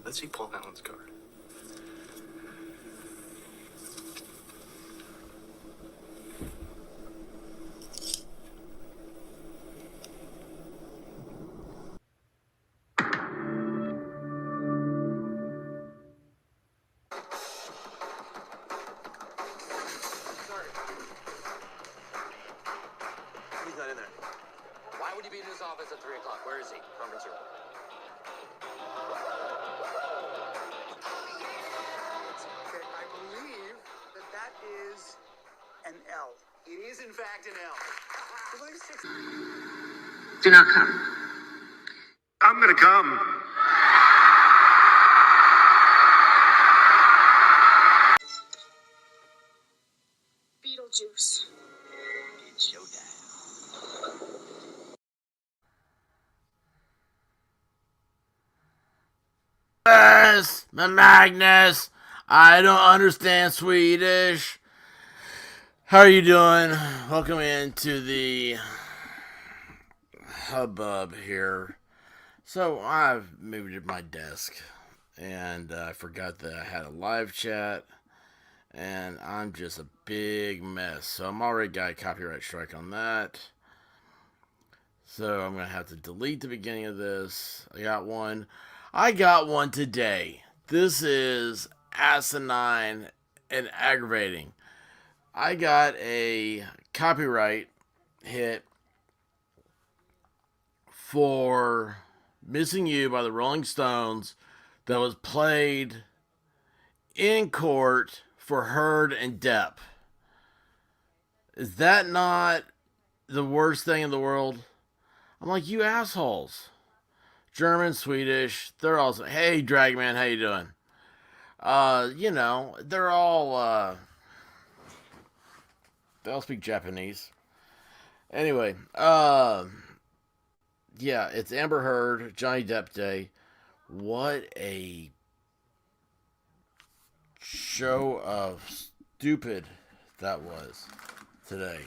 Let's see Paul Allen's card. He's not in there. Why would you be in his office at 3 o'clock? Where is he? Conference room. Okay, I believe that is an L. It is, in fact, an L. Do not come. I'm gonna come. Beetlejuice. It's showtime. Yes, Magnus. I don't understand Swedish. How are you doing? Welcome into the hubbub here. So I've moved to my desk, and I forgot that I had a live chat, and I'm just a big mess. So I'm already got a copyright strike on that. So I'm gonna have to delete the beginning of this. I got one today. This is asinine and aggravating. I got a copyright hit for Missing You by the Rolling Stones that was played in court for Heard and Depp. Is that not the worst thing in the world? I'm like, you assholes. German, Swedish, they're all, hey, Dragman, how you doing? They're all, they all speak Japanese. Anyway, yeah, it's Amber Heard, Johnny Depp Day. What a show of stupid that was today.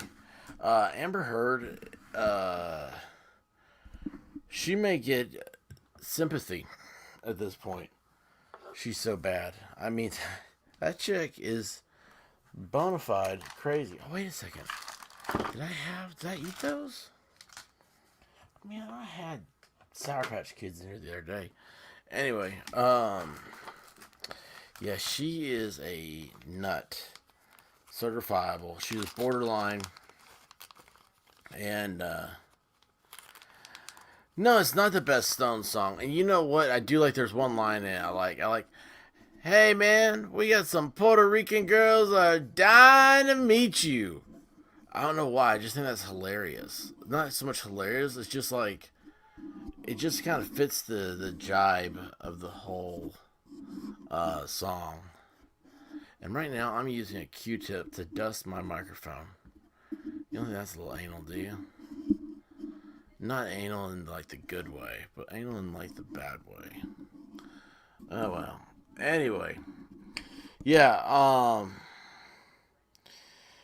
Amber Heard, she may get sympathy at this point. She's so bad. I mean, that chick is bona fide crazy. Oh, wait a second. Did I eat those? Man, I had Sour Patch Kids in here the other day. Anyway, yeah, she is a nut. Certifiable. She was borderline. And, no, it's not the best Stone song. And you know what? I do like, there's one line in it I like, hey man, we got some Puerto Rican girls that are dying to meet you. I don't know why, I just think that's hilarious. Not so much hilarious, it's just like, it just kind of fits the jibe of the whole song. And right now, I'm using a Q-tip to dust my microphone. You don't think that's a little anal, do you? Not anal in like the good way, but anal in like the bad way. Oh well. Anyway. Yeah,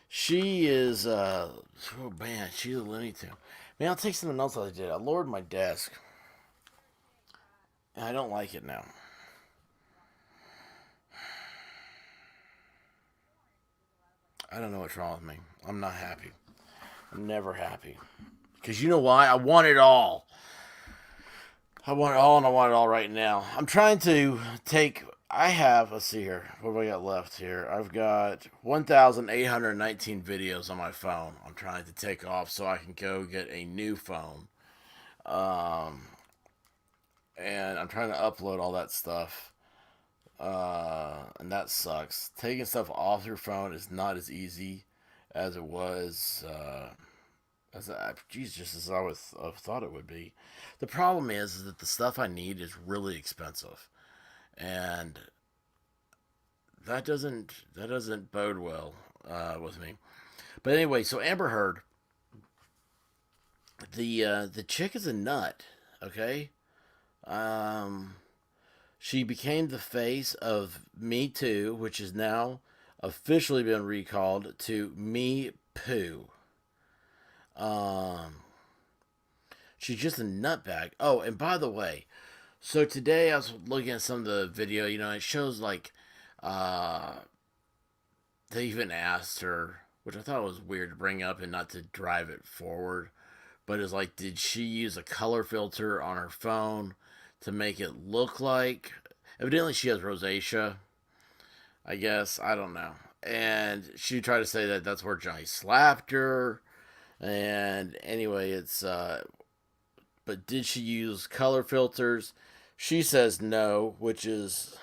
she is oh man, she's a Looney Tune. Man, I'll take something else I did. I lowered my desk. And I don't like it now. I don't know what's wrong with me. I'm not happy. I'm never happy. Because you know why? I want it all. I want it all, and I want it all right now. I'm trying to take... let's see here. What do I got left here? I've got 1,819 videos on my phone. I'm trying to take off so I can go get a new phone. And I'm trying to upload all that stuff. And that sucks. Taking stuff off your phone is not as easy as it was... just as I thought it would be. The problem is that the stuff I need is really expensive, and that doesn't bode well with me. But anyway, so Amber Heard, the chick is a nut. Okay, she became the face of Me Too, which is now officially been recalled to Me Poo. She's just a nutbag. Oh, and by the way, So today I was looking at some of the video, it shows like uh they even asked her, which I thought was weird to bring up and not to drive it forward, but it's like, did she use a color filter on her phone to make it look like, evidently she has rosacea, I guess, I don't know. And she tried to say that that's where Johnny slapped her. And anyway, but did she use color filters? She says no, which is,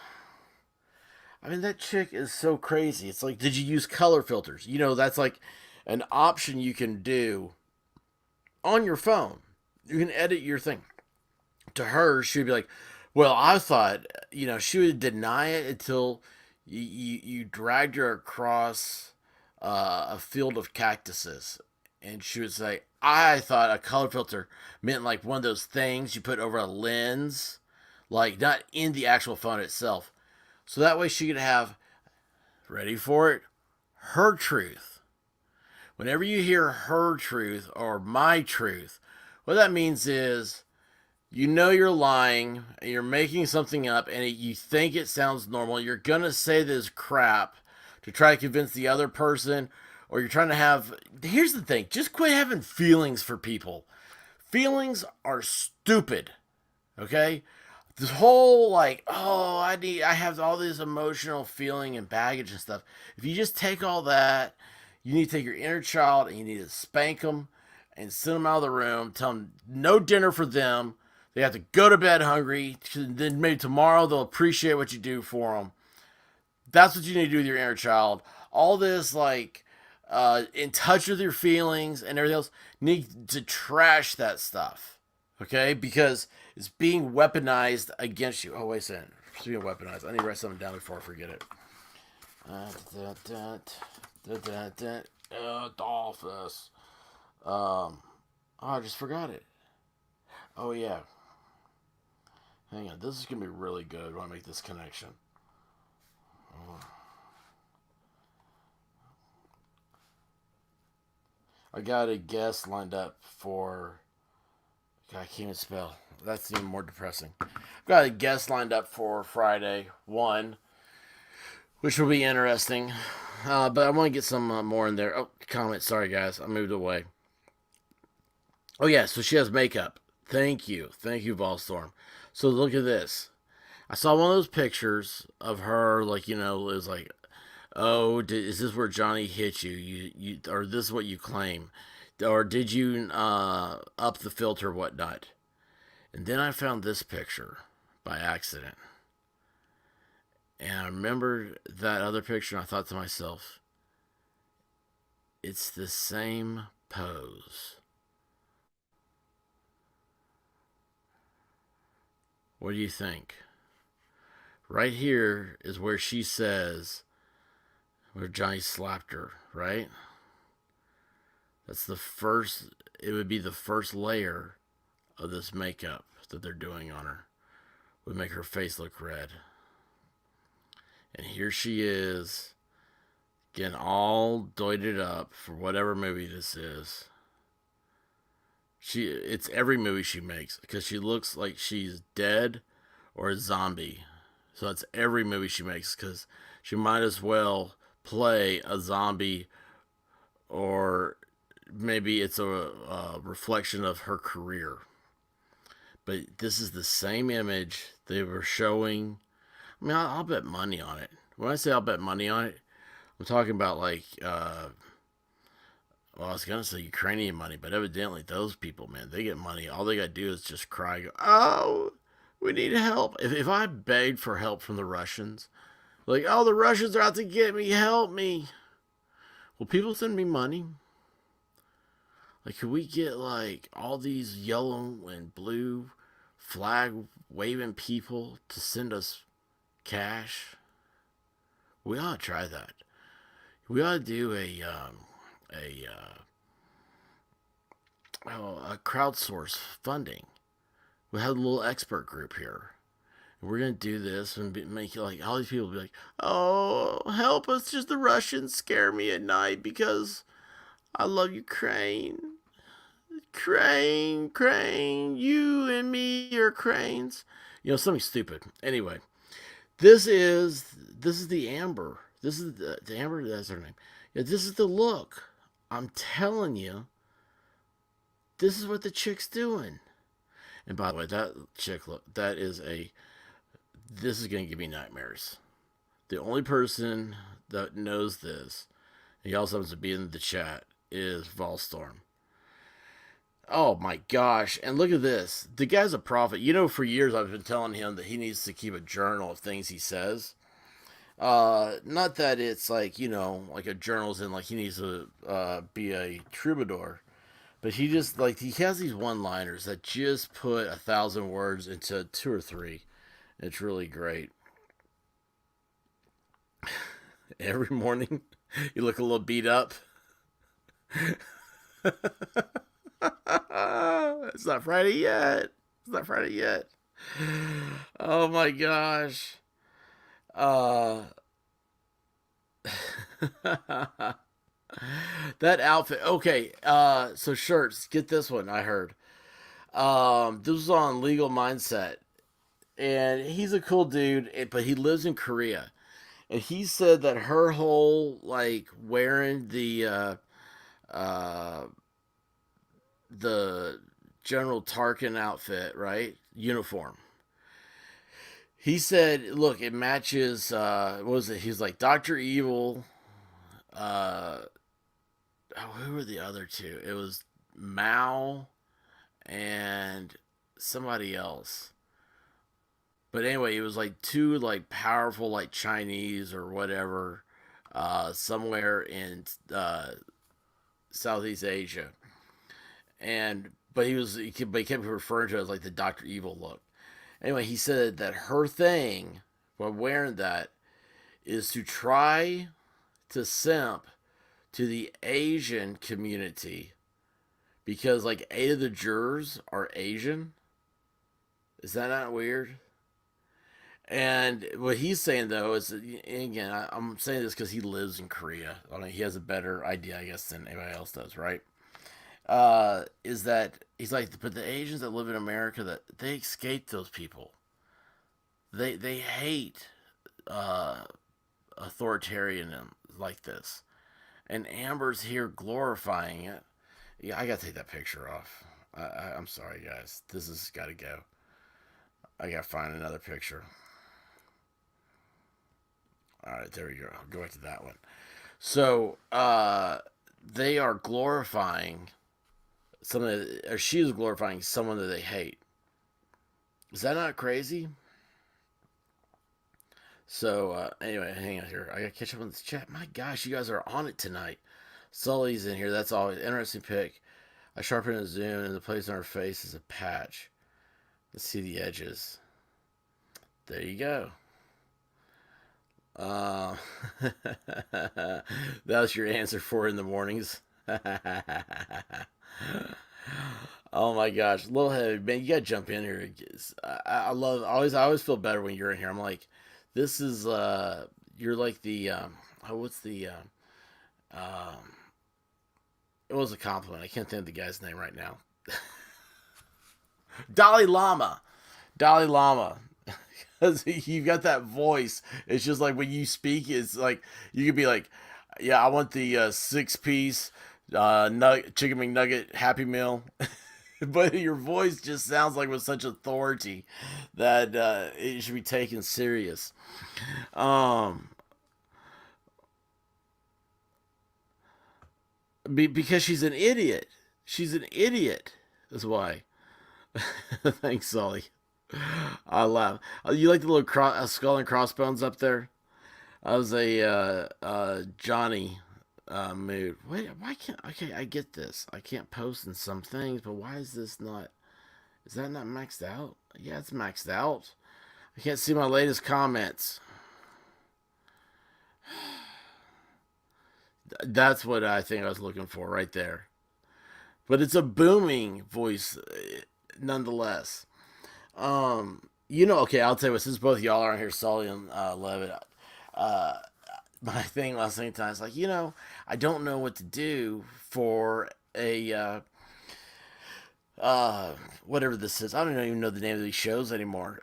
I mean, that chick is so crazy. It's like, did you use color filters? That's like an option you can do on your phone. You can edit your thing. To her, she would be like, well, I thought, she would deny it until you dragged her across a field of cactuses. And she would say, I thought a color filter meant like one of those things you put over a lens, like not in the actual phone itself. So that way she could have, ready for it, her truth. Whenever you hear her truth or my truth, what that means is you're lying, and you're making something up, and you think it sounds normal. You're going to say this crap to try to convince the other person, or you're trying to have. Here's the thing, just quit having feelings for people. Feelings are stupid, okay? This whole like, oh, I have all this emotional feeling and baggage and stuff. If you just take all that, you need to take your inner child and you need to spank them and send them out of the room. Tell them no dinner for them. They have to go to bed hungry. Then maybe tomorrow they'll appreciate what you do for them. That's what you need to do with your inner child. All this like in touch with your feelings and everything else, need to trash that stuff. Okay? Because it's being weaponized against you. Oh, wait a second. It's being weaponized. I need to write something down before I forget it. Dolphus. I just forgot it. Oh, yeah. Hang on. This is going to be really good when I make this connection. I got a guest lined up for. God, I can't even spell. That's even more depressing. I've got a guest lined up for Friday 1, which will be interesting. But I want to get some more in there. Oh, comment. Sorry, guys. I moved away. Oh, yeah. So she has makeup. Thank you. Thank you, Volstorm. So look at this. I saw one of those pictures of her, like, it was like, oh, is this where Johnny hit you? Or this is what you claim? Or did you up the filter, whatnot? And then I found this picture by accident. And I remember that other picture, and I thought to myself, it's the same pose. What do you think? Right here is where she says, where Johnny slapped her, right? That's the first, it would be the first layer of this makeup that they're doing on her. Would make her face look red. And here she is, getting all doited up for whatever movie this is. It's every movie she makes, because she looks like she's dead or a zombie. So it's every movie she makes, because she might as well play a zombie, or maybe it's a reflection of her career. But this is the same image they were showing. I mean, I'll bet money on it. When I say I'll bet money on it, I'm talking about like, well, I was going to say Ukrainian money, but evidently those people, man, they get money. All they got to do is just cry, go, oh, we need help. If I begged for help from the Russians, like, oh, the Russians are out to get me, help me. Will people send me money? Like, could we get, like, all these yellow and blue flag waving people to send us cash? We ought to try that. We ought to do a crowdsource funding. We have a little expert group here. We're going to do this and make it like, all these people be like, oh, help us, just the Russians scare me at night because I love Ukraine. Crane, you and me are cranes. Something stupid. Anyway, this is the Amber. This is the Amber. That's her name. Yeah, this is the look. I'm telling you, this is what the chick's doing. And by the way, that chick look, this is gonna give me nightmares. The only person that knows this, and he also happens to be in the chat, is Volstorm. Oh my gosh. And look at this. The guy's a prophet. For years I've been telling him that he needs to keep a journal of things he says. Not that it's like, like a journal's in like he needs to be a troubadour. But he just he has these one-liners that just put 1,000 words into 2 or 3. It's really great. Every morning you look a little beat up. It's not Friday yet. It's not Friday yet. Oh my gosh. That outfit. Okay. So shirts. Get this one. I heard. This was on Legal Mindset, and he's a cool dude, but he lives in Korea, and he said that her whole wearing the General Tarkin outfit, right? Uniform. He said, look, it matches, what was it? He's like Dr. Evil. Who were the other two? It was Mao and somebody else. But anyway, it was two powerful Chinese or whatever, somewhere in Southeast Asia. But he kept referring to it as the Dr. Evil look. Anyway, he said that her thing by wearing that is to try to simp to the Asian community because 8 of the jurors are Asian. Is that not weird? And what he's saying though is, again, I'm saying this because he lives in Korea. I mean, he has a better idea, I guess, than anybody else does, right? Is that he's but the Asians that live in America, that they escape those people. They hate authoritarianism like this, and Amber's here glorifying it. Yeah, I gotta take that picture off. I'm sorry, guys. This has got to go. I gotta find another picture. All right, there we go. I'll go back to that one. So they are glorifying she is glorifying someone that they hate. Is that not crazy? So anyway, hang on here. I gotta catch up on this chat. My gosh, you guys are on it tonight. Sully's in here. That's always an interesting pick. I sharpen and zoom, and the place on her face is a patch. Let's see the edges. There you go. That's your answer for in the mornings. Oh my gosh, little heavy man, you gotta jump in here. I always feel better when you're in here. I'm like, this is you're like the what's the it was a compliment. I can't think of the guy's name right now. Dalai Lama. Because you got that voice. It's just when you speak, it's you could be yeah, I want the 6-piece chicken McNugget Happy Meal. But your voice just sounds with such authority that it should be taken serious. Because she's an idiot. She's an idiot. That's why. Thanks, Sully. I laugh. You like the little skull and crossbones up there? I was a Johnny mood. Wait, why can't? Okay, I get this. I can't post in some things, but why is this not? Is that not maxed out? Yeah, it's maxed out. I can't see my latest comments. That's what I think I was looking for right there. But it's a booming voice, nonetheless. Okay, I'll tell you what, since both y'all are on here, Sully and Levitt, my thing last night is I don't know what to do for a whatever this is. I don't even know the name of these shows anymore.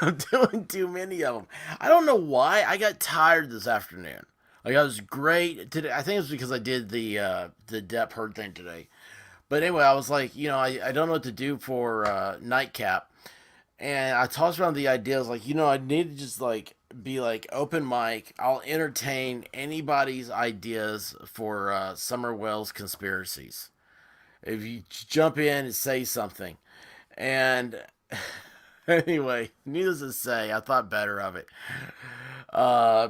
I'm doing too many of them. I don't know why. I got tired this afternoon. Like I was great today. I think it was because I did the Depp Heard thing today. But anyway, I was like, I don't know what to do for Nightcap, and I tossed around the ideas like, I need to just like be like open mic. I'll entertain anybody's ideas for Summer Wells conspiracies. If you jump in and say something, and anyway, needless to say, I thought better of it.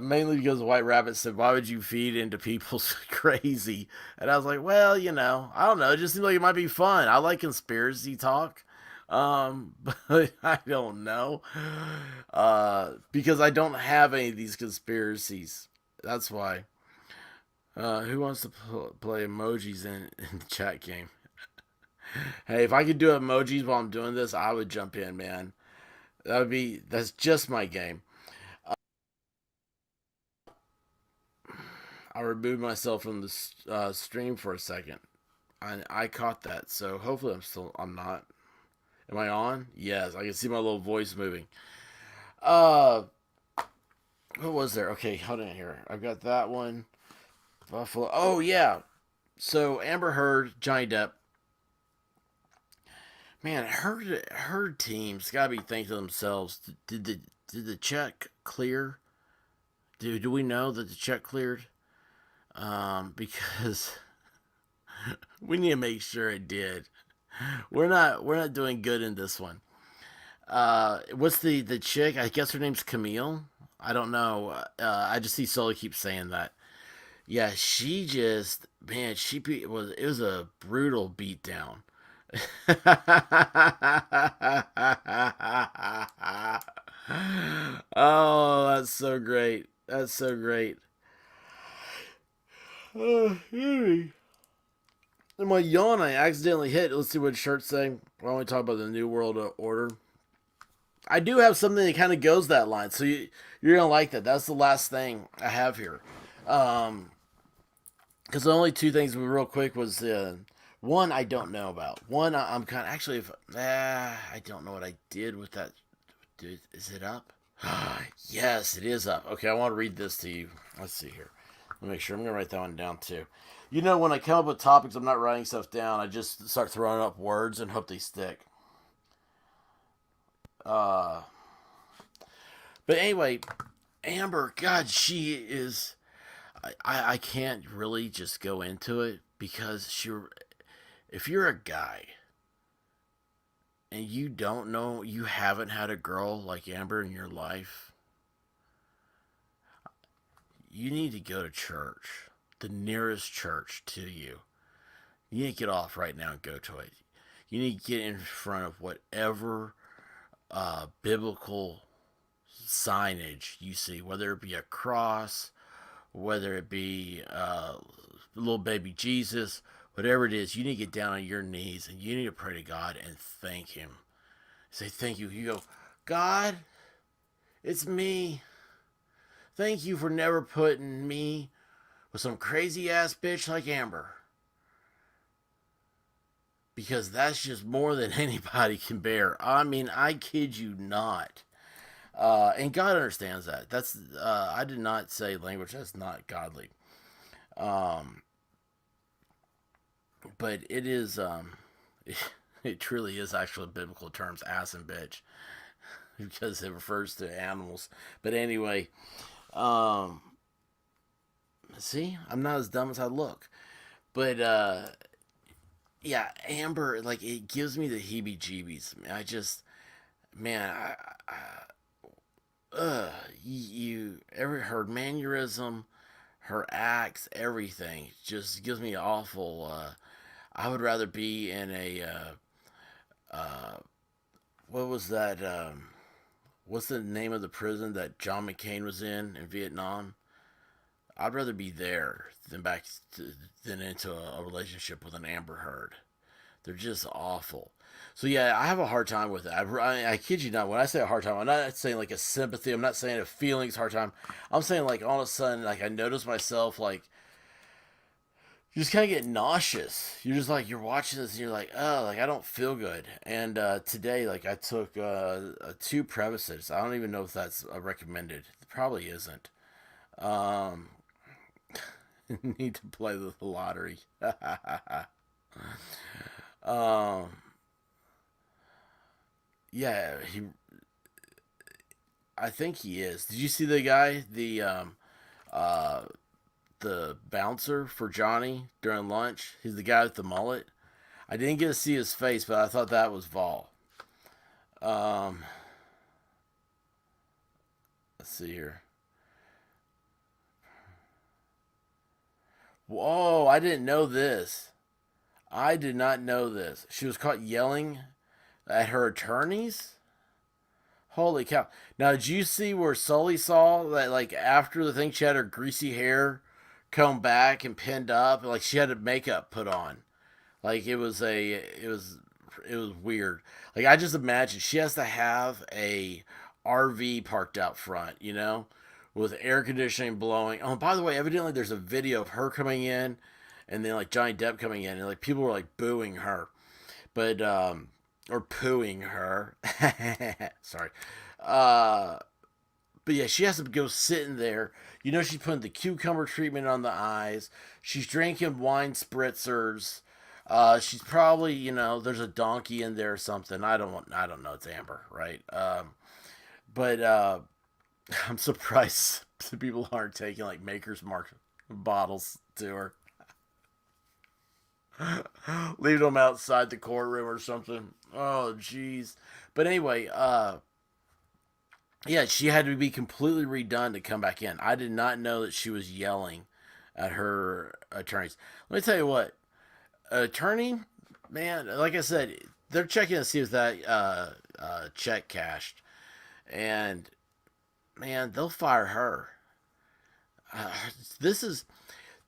Mainly because White Rabbit said, "Why would you feed into people's crazy?" And I was like, "Well, I don't know. It just seemed like it might be fun. I like conspiracy talk, but I don't know, because I don't have any of these conspiracies. That's why." Who wants to play emojis in the chat game? Hey, if I could do emojis while I'm doing this, I would jump in, man. That's just my game. I removed myself from the stream for a second. I caught that, so hopefully I'm not. Am I on? Yes, I can see my little voice moving. Uh, what was there? Okay, hold on here. I've got that one. Buffalo. Oh yeah. So Amber Heard, Johnny Depp. Man, her team's gotta be thinking to themselves. Did the check clear? Do we know that the check cleared? Because we need to make sure it did. We're not doing good in this one. What's the chick? I guess her name's Camille. I don't know. I just see Sully keep saying that. Yeah, she just man, it was a brutal beatdown. Oh, that's so great. That's so great. Oh, in my yawn, I accidentally hit. Let's see what shirt's saying. We're only talking about the New World Order. I do have something that kind of goes that line, so you're gonna like that. That's the last thing I have here. Because the only two things real quick was one I don't know about. One I'm kind of actually I don't know what I did with that. Dude, is it up? Yes, it is up. Okay, I want to read this to you. Let's see here. Let me make sure. I'm gonna write that one down too. When I come up with topics, I'm not writing stuff down. I just start throwing up words and hope they stick. Uh, but anyway, Amber, God, she is. I can't really just go into it because if you're a guy and you don't know, you haven't had a girl like Amber in your life, you need to go to church, the nearest church to you. You need to get off right now and go to it. You need to get in front of whatever biblical signage you see, whether it be a cross, whether it be little baby Jesus, whatever it is. You need to get down on your knees and you need to pray to God and thank Him. Say thank you. You go, God, it's me. Thank you for never putting me with some crazy ass bitch like Amber. Because that's just more than anybody can bear. I mean, I kid you not. And God understands that. That's I did not say language that's not godly. Um, but it is it truly is actually biblical terms, ass and bitch, because it refers to animals. But anyway, um, see, I'm not as dumb as I look. But yeah, Amber, like it gives me the heebie-jeebies. I just, man, you ever heard mannerism, her acts, everything just gives me awful. I would rather be in a what was that? What's the name of the prison that John McCain was in Vietnam? I'd rather be there than into a relationship with an Amber Heard. They're just awful. So yeah, I have a hard time with it. I kid you not. When I say a hard time, I'm not saying like a sympathy. I'm not saying a feelings hard time. I'm saying like all of a sudden, like I notice myself like you just kind of get nauseous. You're just like, you're watching this and you're like, oh, like I don't feel good. And today, like I took 2 Prevacid. I don't even know if that's recommended. It probably isn't. Um, need to play the lottery. um, yeah, I think he is. Did you see the guy, uh, the bouncer for Johnny during lunch? He's the guy with the mullet. I didn't get to see his face, but I thought that was Vol. Um, let's see here. Whoa, I didn't know this. I did not know this. She was caught yelling at her attorneys? Holy cow. Now, did you see where Sully saw that, like, after the thing, she had her greasy hair combed back and pinned up? Like, she had makeup put on. Like, it was weird. Like, I just imagine she has to have a RV parked out front, with air conditioning blowing. Oh, by the way, evidently there's a video of her coming in and then, like, Johnny Depp coming in, and, like, people were, like, booing her. But, or pooing her. Sorry. Uh, but yeah, she has to go sitting there. She's putting the cucumber treatment on the eyes. She's drinking wine spritzers. She's probably, there's a donkey in there or something. I don't know. It's Amber, right? But I'm surprised people aren't taking like Maker's Mark bottles to her. Leave them outside the courtroom or something. Oh, jeez. But anyway, yeah, she had to be completely redone to come back in. I did not know that she was yelling at her attorneys. Let me tell you what, attorney, man, like I said, they're checking to see if that check cashed, and man, they'll fire her. This is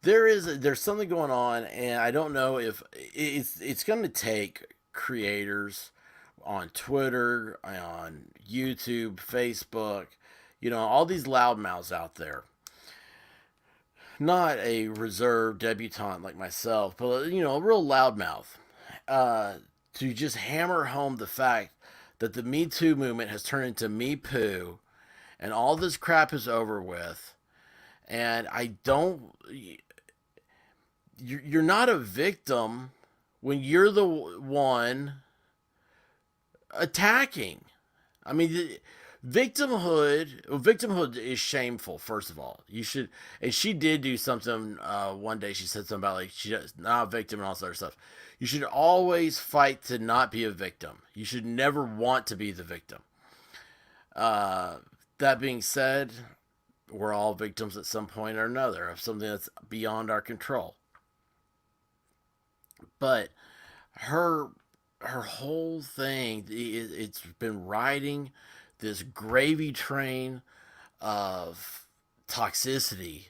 there's something going on, and I don't know if it's going to take creators on Twitter, on YouTube, Facebook, all these loudmouths out there. Not a reserved debutante like myself, but a real loudmouth, to just hammer home the fact that the Me Too movement has turned into Me Poo, and all this crap is over with. And I don't. You're not a victim when you're the one attacking. I mean, victimhood is shameful. First of all, you should. And she did do something one day. She said something about like she's not a victim and all this other stuff. You should always fight to not be a victim. You should never want to be the victim. That being said, we're all victims at some point or another of something that's beyond our control. But her whole thing, it's been riding this gravy train of toxicity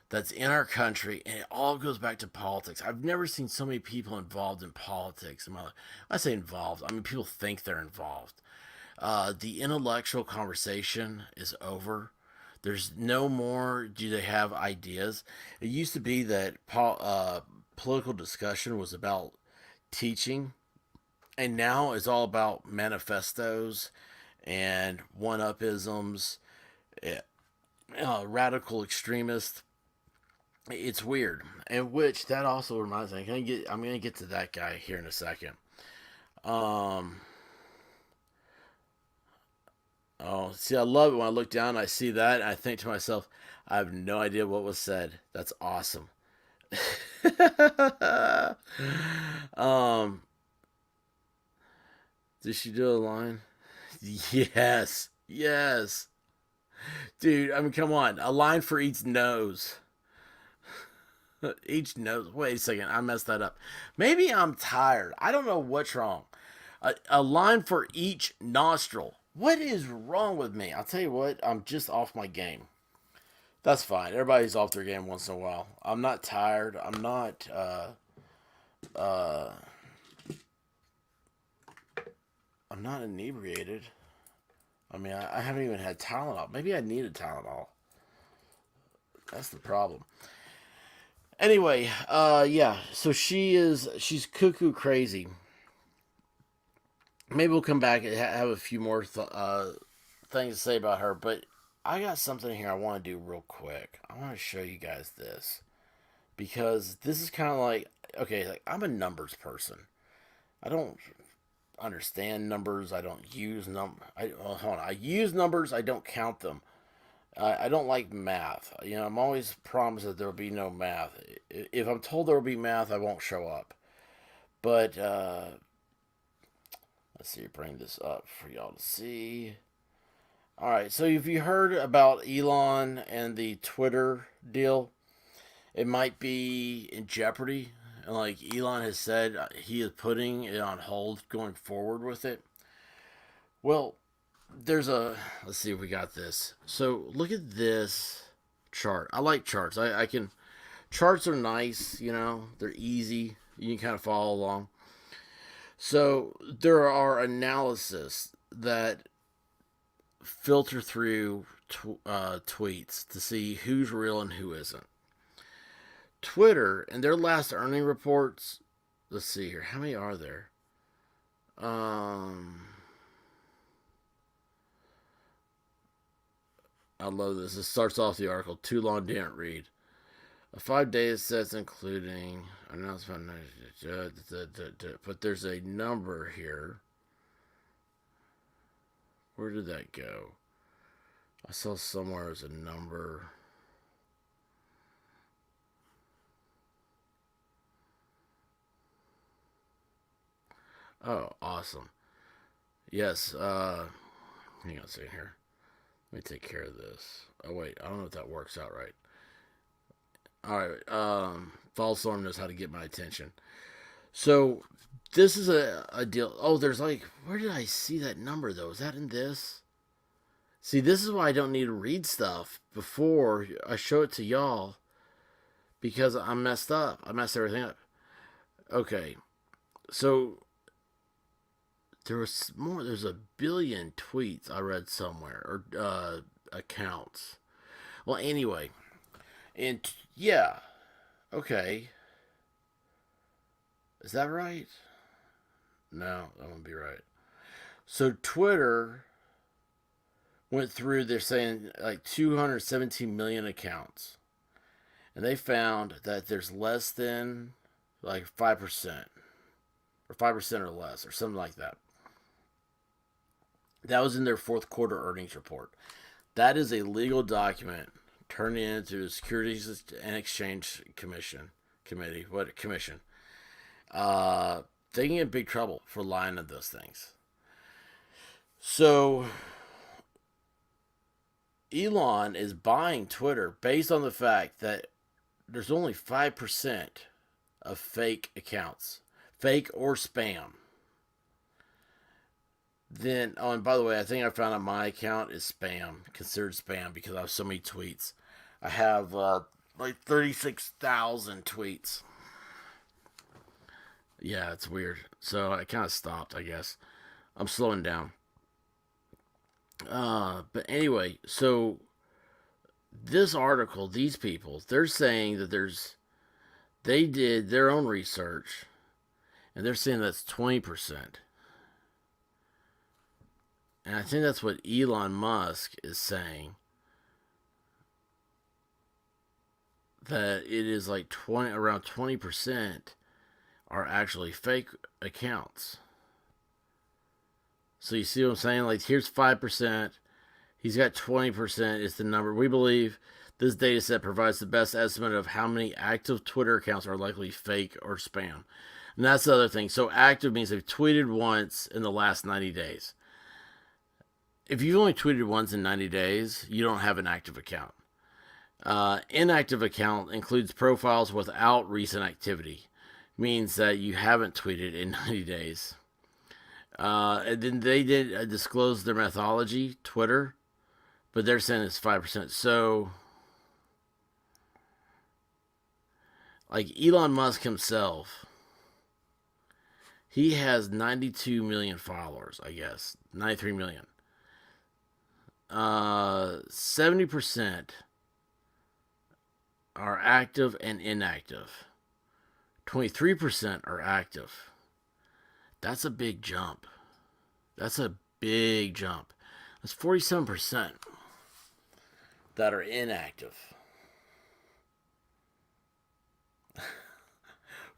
that's in our country, and it all goes back to politics. I've never seen so many people involved in politics in my life. I say involved, I mean people think they're involved. The intellectual conversation is over. There's no more do they have ideas. It used to be that political discussion was about teaching, and now it's all about manifestos and one-upisms, radical extremists. It's weird, and which that also reminds me. I'm gonna get to that guy here in a second. Um. Oh, see, I love it when I look down and I see that, and I think to myself, I have no idea what was said. That's awesome. um, did she do a line? Yes, yes, dude. I mean, come on, a line for each nose. Each nose. Wait a second, I messed that up. Maybe I'm tired. I don't know what's wrong. A line for each nostril. What is wrong with me? I'll tell you what. I'm just off my game. That's fine. Everybody's off their game once in a while. I'm not tired. I'm not. I'm not inebriated. I mean, I haven't even had Tylenol. Maybe I needed Tylenol. That's the problem. Anyway, yeah. So she's cuckoo crazy. Maybe we'll come back and have a few more things to say about her. But I got something here I want to do real quick. I want to show you guys this because this is kind of like, okay, like I'm a numbers person. I don't understand numbers. I don't use hold on. I use numbers. I don't count them. I don't like math. You know, I'm always promised that there will be no math. If I'm told there will be math, I won't show up. But let's see, bring this up for y'all to see. All right, so if you heard about Elon and the Twitter deal, it might be in jeopardy. And like Elon has said, he is putting it on hold going forward with it. Well, let's see if we got this. So look at this chart. I like charts. I can, charts are nice, you know, they're easy. You can kind of follow along. So there are analysis that filter through tweets to see who's real and who isn't. Twitter and their last earning reports. Let's see here. How many are there? I love this. It starts off the article. Too long, didn't read. 5 data sets, including announcement. But there's a number here. Where did that go? I saw somewhere as a number. Oh, awesome. Yes. Hang on a second here. Let me take care of this. Oh wait, I don't know if that works out right. All right. Fallstorm knows how to get my attention. So this is a deal. Oh, there's like, where did I see that number though? Is that in this? See, this is why I don't need to read stuff before I show it to y'all, because I'm messed up. I messed everything up. Okay, so there's a billion tweets I read somewhere, or accounts. Well, anyway, and yeah, okay. Is that right? No, that won't be right. So Twitter went through, they're saying like 217 million accounts. And they found that there's less than like 5%, or 5% or less, or something like that. That was in their fourth quarter earnings report. That is a legal document turned into the Securities and Exchange Committee. What commission? They can get in big trouble for lying on those things. So Elon is buying Twitter based on the fact that there's only 5% of fake accounts, fake or spam. Then, oh, and by the way, I think I found out my account is considered spam, because I have so many tweets. I have like 36,000 tweets. Yeah, it's weird. So I kind of stopped, I guess. I'm slowing down. But anyway, so this article, these people, they're saying that they did their own research, and they're saying that's 20%. And I think that's what Elon Musk is saying. That it is like around 20% are actually fake accounts. So you see what I'm saying? Like, here's 5%. He's got 20% is the number. We believe this data set provides the best estimate of how many active Twitter accounts are likely fake or spam. And that's the other thing. So active means they've tweeted once in the last 90 days. If you've only tweeted once in 90 days, you don't have an active account. Inactive account includes profiles without recent activity. Means that you haven't tweeted in 90 days. And then they did disclose their methodology, Twitter, but they're saying it's 5%. So, like Elon Musk himself, he has 92 million followers, I guess. 93 million. 70% are active and inactive. 23% are active. That's a big jump. That's a big jump. That's 47% that are inactive.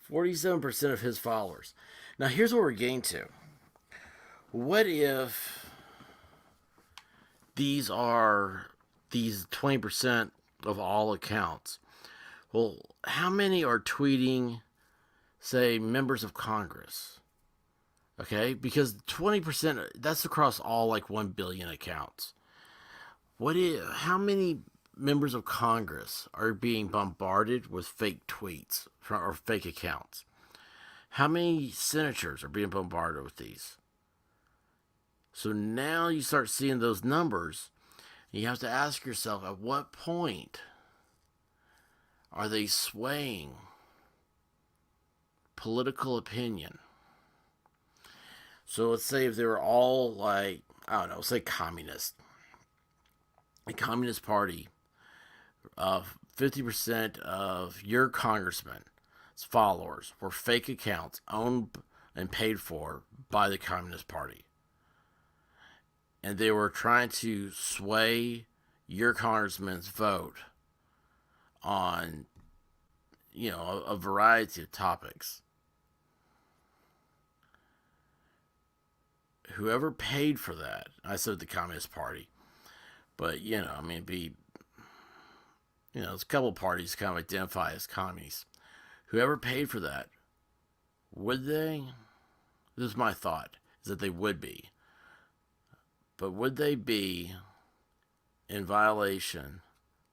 47% of his followers. Now, here's what we're getting to. What if these 20% of all accounts? Well, how many are tweeting, say, members of Congress? Okay, because 20%, that's across all like 1 billion accounts. How many members of Congress are being bombarded with fake tweets or fake accounts? How many senators are being bombarded with these? So now you start seeing those numbers. And you have to ask yourself, at what point are they swaying political opinion? So let's say if they were all like, I don't know, say communist. A Communist Party, 50% of your congressman's followers were fake accounts owned and paid for by the Communist Party. And they were trying to sway your congressman's vote on, a variety of topics. Whoever paid for that, I said the Communist Party, but, there's a couple parties kind of identify as commies. Whoever paid for that, would they? This is my thought, is that they would be. But would they be in violation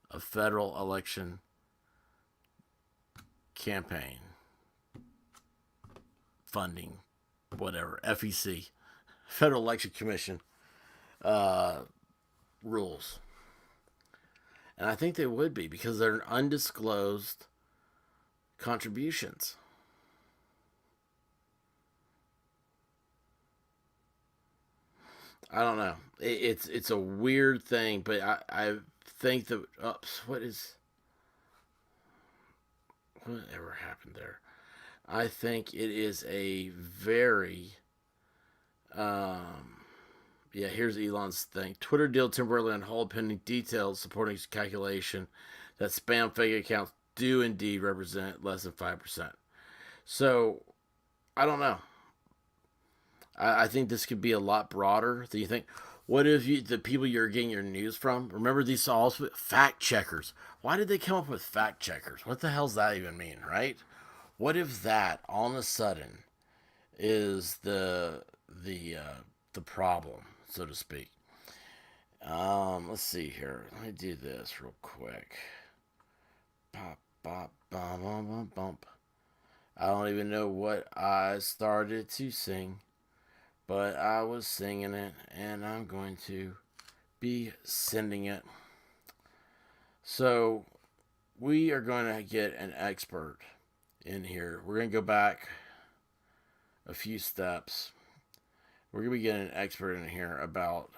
of federal election campaign funding, whatever, FEC, Federal Election Commission rules? And I think they would be, because they're undisclosed contributions. I don't know. It's a weird thing, but I think that whatever happened there. I think it is a very here's Elon's thing. Twitter deal temporarily on hold pending details supporting his calculation that spam fake accounts do indeed represent less than 5%. So I don't know. I think this could be a lot broader than you think. What if the people you're getting your news from? Remember these also fact checkers. Why did they come up with fact checkers? What the hell does that even mean, right? What if that all of a sudden is the problem, so to speak? Let's see here. Let me do this real quick. Bop, bop, bum, bum, bum, bump. I don't even know what I started to sing, but I was singing it, and I'm going to be sending it. So we are going to get an expert in here. We're going to go back a few steps. We're going to be getting an expert in here about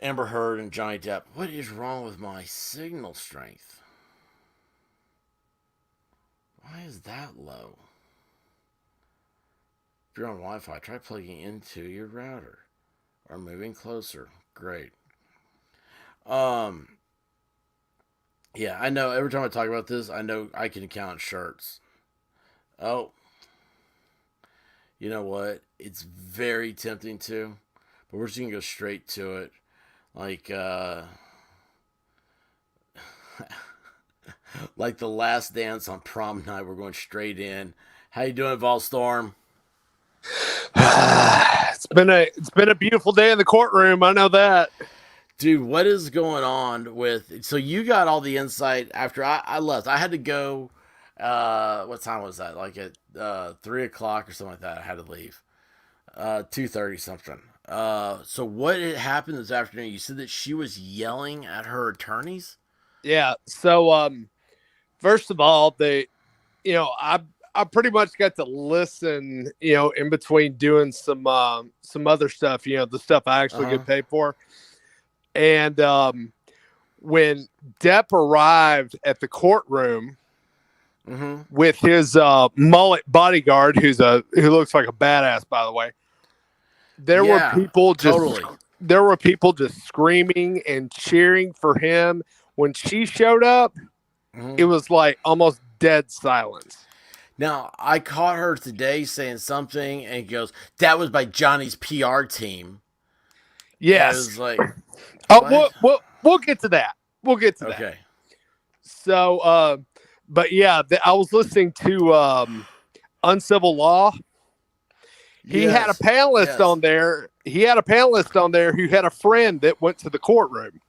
Amber Heard and Johnny Depp. What is wrong with my signal strength? Why is that low? If you're on Wi-Fi, try plugging into your router or moving closer. Great. Yeah, I know every time I talk about this, I know I can count shirts. Oh, you know what? It's very tempting to, but we're just going to go straight to it. Like, like the last dance on prom night, we're going straight in. How you doing, Volstorm? It's been a beautiful day in the courtroom. I know that. Dude, what is going on with... So you got all the insight after I left. I had to go... what time was that? Like at 3 o'clock or something like that. I had to leave. 2:30 something. So what had happened this afternoon? You said that she was yelling at her attorneys? Yeah. So, first of all, I pretty much got to listen, in between doing some other stuff, the stuff I actually get paid for. And when Depp arrived at the courtroom with his mullet bodyguard, who looks like a badass, by the way. There were people just screaming and cheering for him. When she showed up, it was like almost dead silence. Now, I caught her today saying something, and he goes, "That was by Johnny's PR team." Yes. And it was like, we'll get to that. We'll get to that. Okay. So, but yeah, I was listening to Uncivil Law. He had a panelist on there. He had a panelist on there who had a friend that went to the courtroom.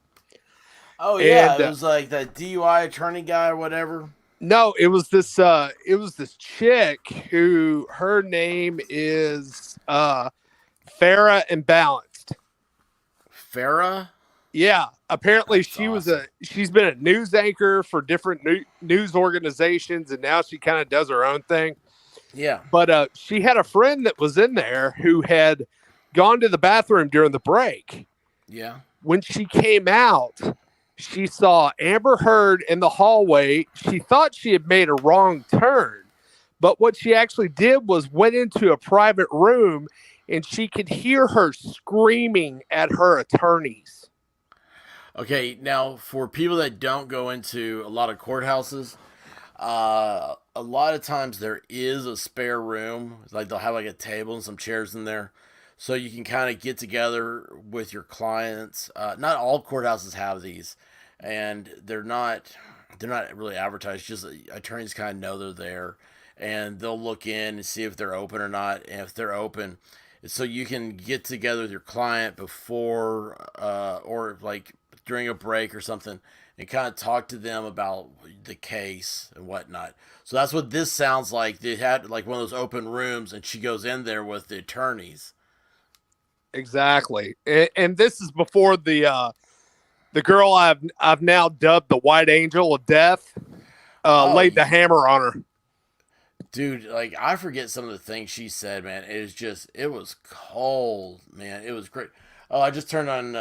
Oh yeah, it was like that DUI attorney guy or whatever. No, it was this chick who her name is Farrah and Balanced. Farrah? Yeah, apparently That's she's been a news anchor for different news organizations, and now she kind of does her own thing. Yeah. But she had a friend that was in there who had gone to the bathroom during the break. Yeah. When she came out, she saw Amber Heard in the hallway. She thought she had made a wrong turn, but what she actually did was went into a private room, and she could hear her screaming at her attorneys. Okay, now for people that don't go into a lot of courthouses, a lot of times there is a spare room. Like they'll have like a table and some chairs in there, so you can kind of get together with your clients. Not all courthouses have these, and they're not really advertised. Just attorneys kind of know they're there, and they'll look in and see if they're open or not. And if they're open, so you can get together with your client before or like during a break or something, and kind of talk to them about the case and whatnot. So that's what this sounds like. They had like one of those open rooms, and she goes in there with the attorneys. Exactly, and this is before the girl I've now dubbed the White Angel of Death laid the hammer on her. Dude, like I forget some of the things she said, man. It was cold, man. It was great. Oh, I just turned on.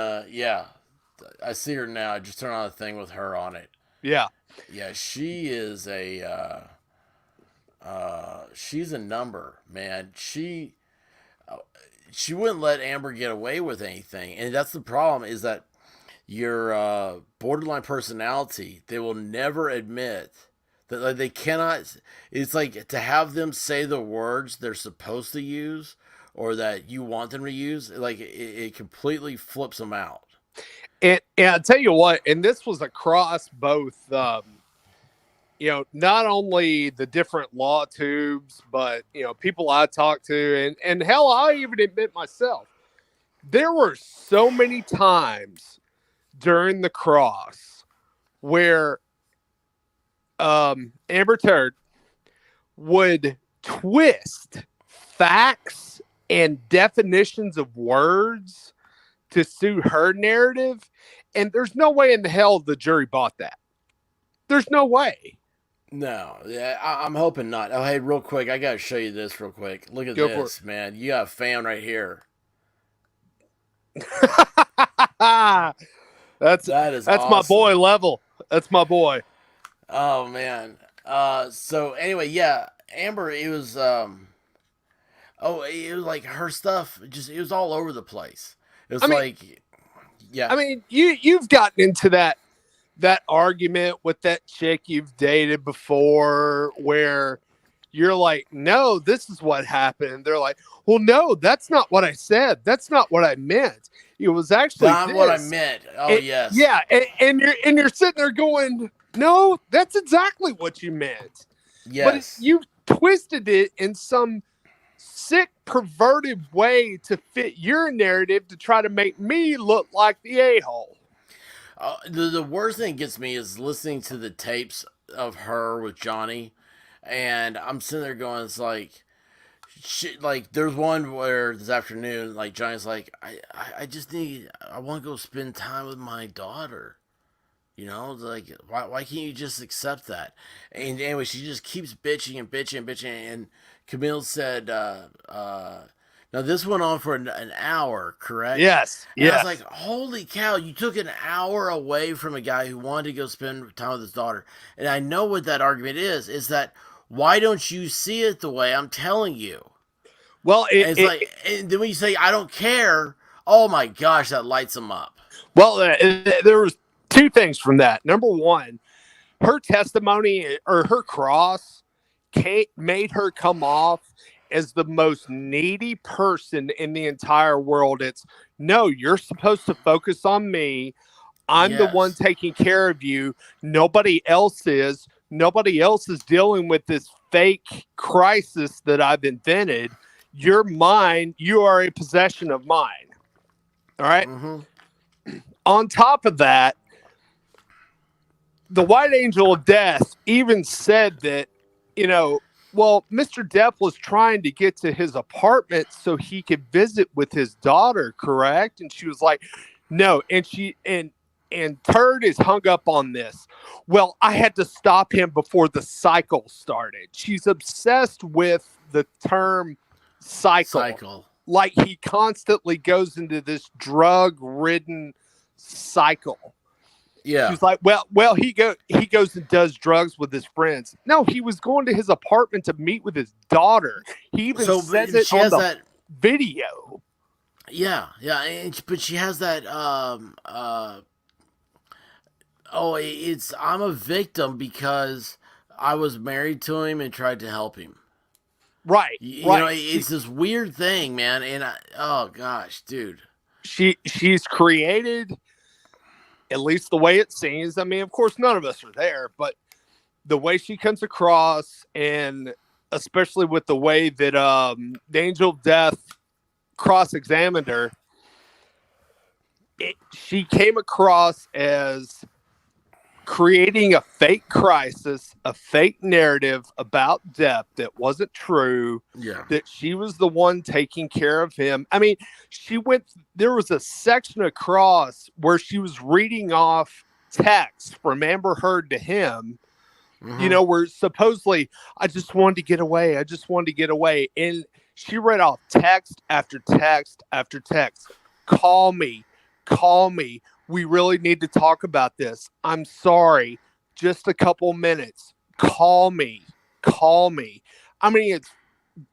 I see her now. I just turned on a thing with her on it. Yeah. Yeah, she is she's a number, man. She wouldn't let Amber get away with anything, and that's the problem. Is that your borderline personality? They will never admit that, like, they cannot. It's like to have them say the words they're supposed to use or that you want them to use. Like it completely flips them out. And I tell you what, and this was across both, not only the different law tubes, but, people I talked to, and hell, I even admit myself, there were so many times during the cross where Amber Turd would twist facts and definitions of words to suit her narrative, and there's no way in the hell the jury bought that. There's no way. No, yeah, I'm hoping not. Oh, hey, real quick, I gotta show you this real quick. Look at this, man. You got a fan right here. That's awesome. My boy Level. That's my boy. Oh man. So anyway, yeah, Amber. It was like her stuff. It was all over the place. It was yeah. I mean, you've gotten into that argument with that chick you've dated before where you're like, no, this is what happened. They're like, well, no, that's not what I said. That's not what I meant. It was actually not what I meant. Oh, yes. Yeah. And you're sitting there going, no, that's exactly what you meant. Yes. But you twisted it in some sick, perverted way to fit your narrative to try to make me look like the a-hole. The worst thing that gets me is listening to the tapes of her with Johnny, and I'm sitting there going, it's like, shit, like, there's one where this afternoon, like, Johnny's like, I want to go spend time with my daughter. Like, why can't you just accept that? And anyway, she just keeps bitching and bitching and bitching, and Camille said, now Now, this went on for an hour, correct? Yes. And I was Yes. like, holy cow, you took an hour away from a guy who wanted to go spend time with his daughter. And I know what that argument is that why don't you see it the way I'm telling you? Well, And it's like, and then when you say, I don't care, oh my gosh, that lights them up. well, there was two things from that. Number one, her testimony or her cross made her come off as the most needy person in the entire world. It's no, you're supposed to focus on me. I'm the one Yes. taking care of you. Nobody else is. Nobody else is dealing with this fake crisis that I've invented. You're mine. You are a possession of mine. All right. Mm-hmm. On top of that, the White Angel of Death even said that, well, Mr. Depp was trying to get to his apartment so he could visit with his daughter, correct? And she was like, no. And Turd is hung up on this. Well, I had to stop him before the cycle started. She's obsessed with the term cycle. Like he constantly goes into this drug-ridden cycle. Yeah. She's like, well, he goes and does drugs with his friends. No, he was going to his apartment to meet with his daughter. He even says it on the video. Yeah, but she has that. I'm a victim because I was married to him and tried to help him. Right. You know, it's this weird thing, man. And oh gosh, dude. She's created, at least the way it seems. I mean, of course, none of us are there, but the way she comes across, and especially with the way that the Angel of Death cross-examined her, she came across as creating a fake crisis, a fake narrative about Depp that wasn't true. Yeah. That she was the one taking care of him. I mean, there was a section across where she was reading off texts from Amber Heard to him, where supposedly, I just wanted to get away. I just wanted to get away. And she read off text after text after text. Call me. We really need to talk about this. I'm sorry. Just a couple minutes. Call me. I mean, it's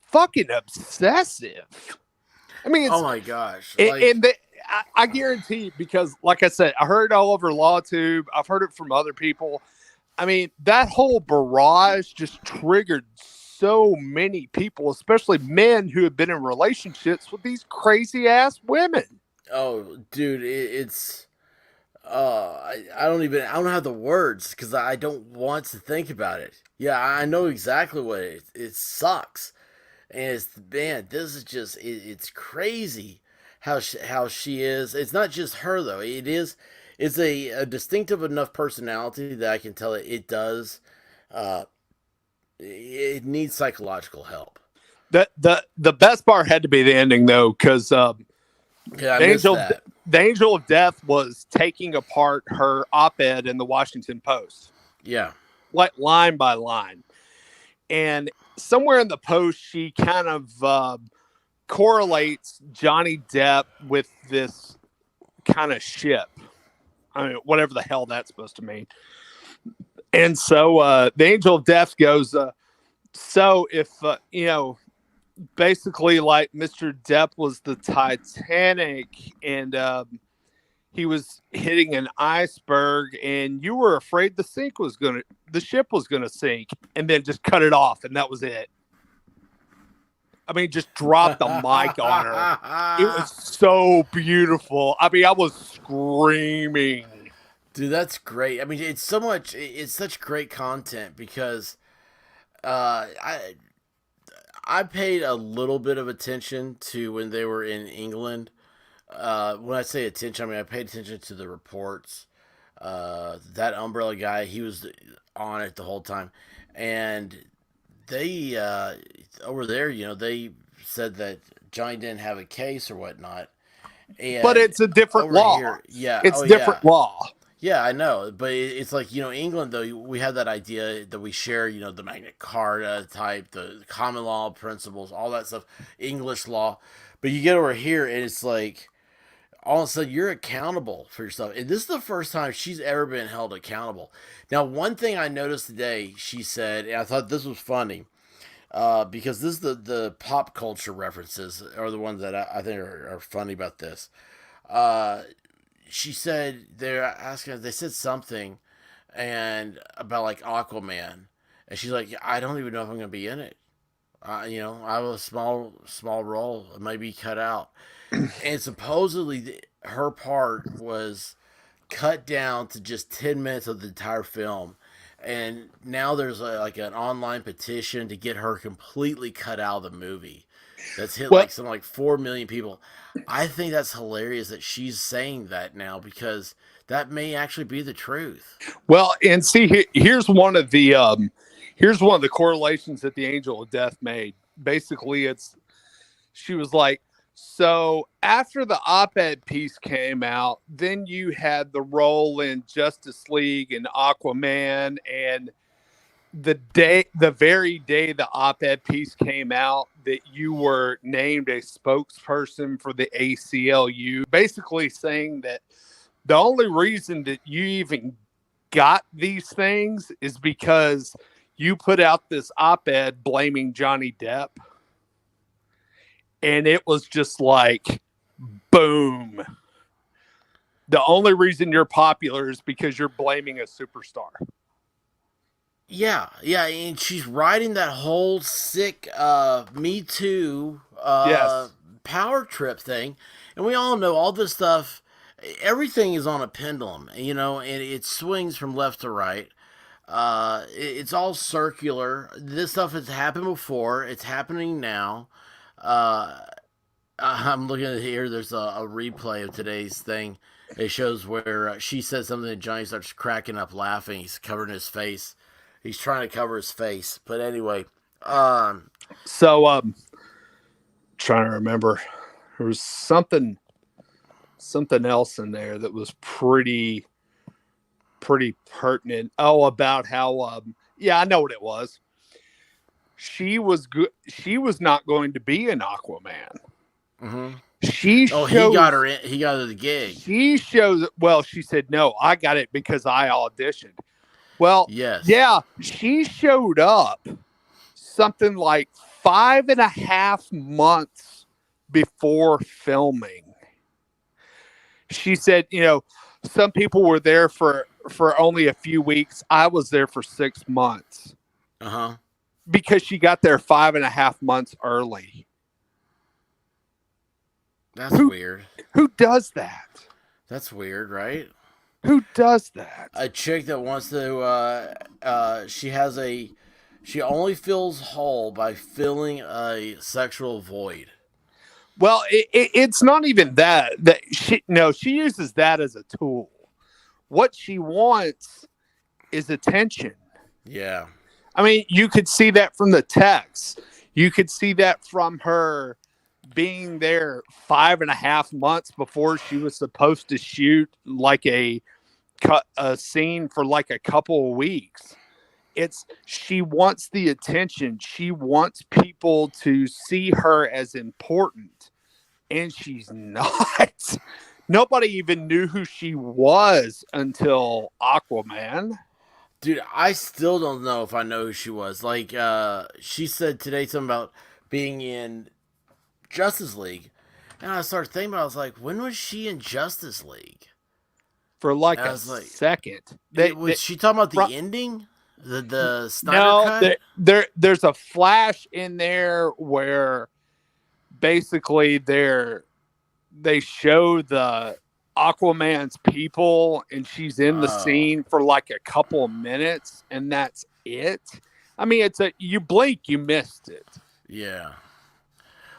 fucking obsessive. I mean, oh my gosh. I guarantee, because like I said, I heard it all over LawTube. I've heard it from other people. I mean, that whole barrage just triggered so many people, especially men who have been in relationships with these crazy ass women. Oh, dude, it's I don't have the words because I don't want to think about it. Yeah, I know exactly what it sucks, and it's crazy how she is. It's not just her though. It's a distinctive enough personality that I can tell it does. It needs psychological help. The best part had to be the ending though, because the Angel of Death was taking apart her op-ed in the Washington Post. Yeah. Like line by line. And somewhere in the post, she kind of correlates Johnny Depp with this kind of ship. I mean, whatever the hell that's supposed to mean. And so the Angel of Death goes, so if, basically like Mr. Depp was the Titanic and he was hitting an iceberg and you were afraid the ship was going to sink, and then just cut it off. And that was it. I mean, just drop the mic on her. It was so beautiful. I mean, I was screaming. Dude, that's great. I mean, it's such great content because I paid a little bit of attention to when they were in England. When I say attention, I mean I paid attention to the reports. That umbrella guy, he was on it the whole time. And they, over there, they said that Johnny didn't have a case or whatnot. And but it's a different law. Here, yeah. It's different law. Yeah, I know, but it's like, England though, we have that idea that we share, the Magna Carta type, the common law principles, all that stuff, English law. But you get over here and it's like all of a sudden you're accountable for yourself. And this is the first time she's ever been held accountable. Now, one thing I noticed today, she said, and I thought this was funny, because this is the pop culture references are the ones that I think are funny about this. Uh, she said they're asking. They said something and about like Aquaman, and she's like, I don't even know if I'm gonna be in it. I have a small role. It might be cut out, and supposedly her part was cut down to just 10 minutes of the entire film. And now there's like an online petition to get her completely cut out of the movie. That's hit Well, like 4 million people. I think that's hilarious that she's saying that now because that may actually be the truth. well, and see, here's one of the correlations that the Angel of Death made. Basically, she was like, so after the op-ed piece came out, then you had the role in Justice League and Aquaman, and the very day the op-ed piece came out that you were named a spokesperson for the ACLU, basically saying that the only reason that you even got these things is because you put out this op-ed blaming Johnny Depp. And it was just like, boom. The only reason you're popular is because you're blaming a superstar. Yeah, and she's riding that whole sick Me Too Yes. power trip thing. And we all know all this stuff, everything is on a pendulum, and it swings from left to right. It's all circular. This stuff has happened before. It's happening now. Uh, I'm looking at here. There's a replay of today's thing. It shows where she says something and Johnny starts cracking up laughing. He's covering his face. He's trying to cover his face. But anyway, So trying to remember. There was something else in there that was pretty pertinent. Oh, about how yeah, I know what it was. She was good. She was not going to be an Aquaman. mm-hmm. He got her in. He got her the gig. She shows. Well, she said no. I got it because I auditioned. Well, yes, yeah, she showed up something like 5.5 months before filming. She said, some people were there for only a few weeks. I was there for 6 months. Because she got there 5.5 months early. That's weird. Who does that? That's weird, right? Who does that? A chick that wants to, she only feels whole by filling a sexual void. Well, it's not even that. She uses that as a tool. What she wants is attention. Yeah. I mean, you could see that from the text. You could see that from her being there 5.5 months before she was supposed to shoot like a scene for like a couple of weeks. She wants the attention. She wants people to see her as important, and she's not. Nobody even knew who she was until Aquaman. Dude, I still don't know if I know who she was. Like, she said today something about being in Justice League. And I started thinking about it, I was like, when was she in Justice League? For like a second. Was she talking about the ending? The Snyder cut? There's a flash in there where basically they show the Aquaman's people and she's in the scene for like a couple of minutes and that's it. I mean, you blink, you missed it. Yeah.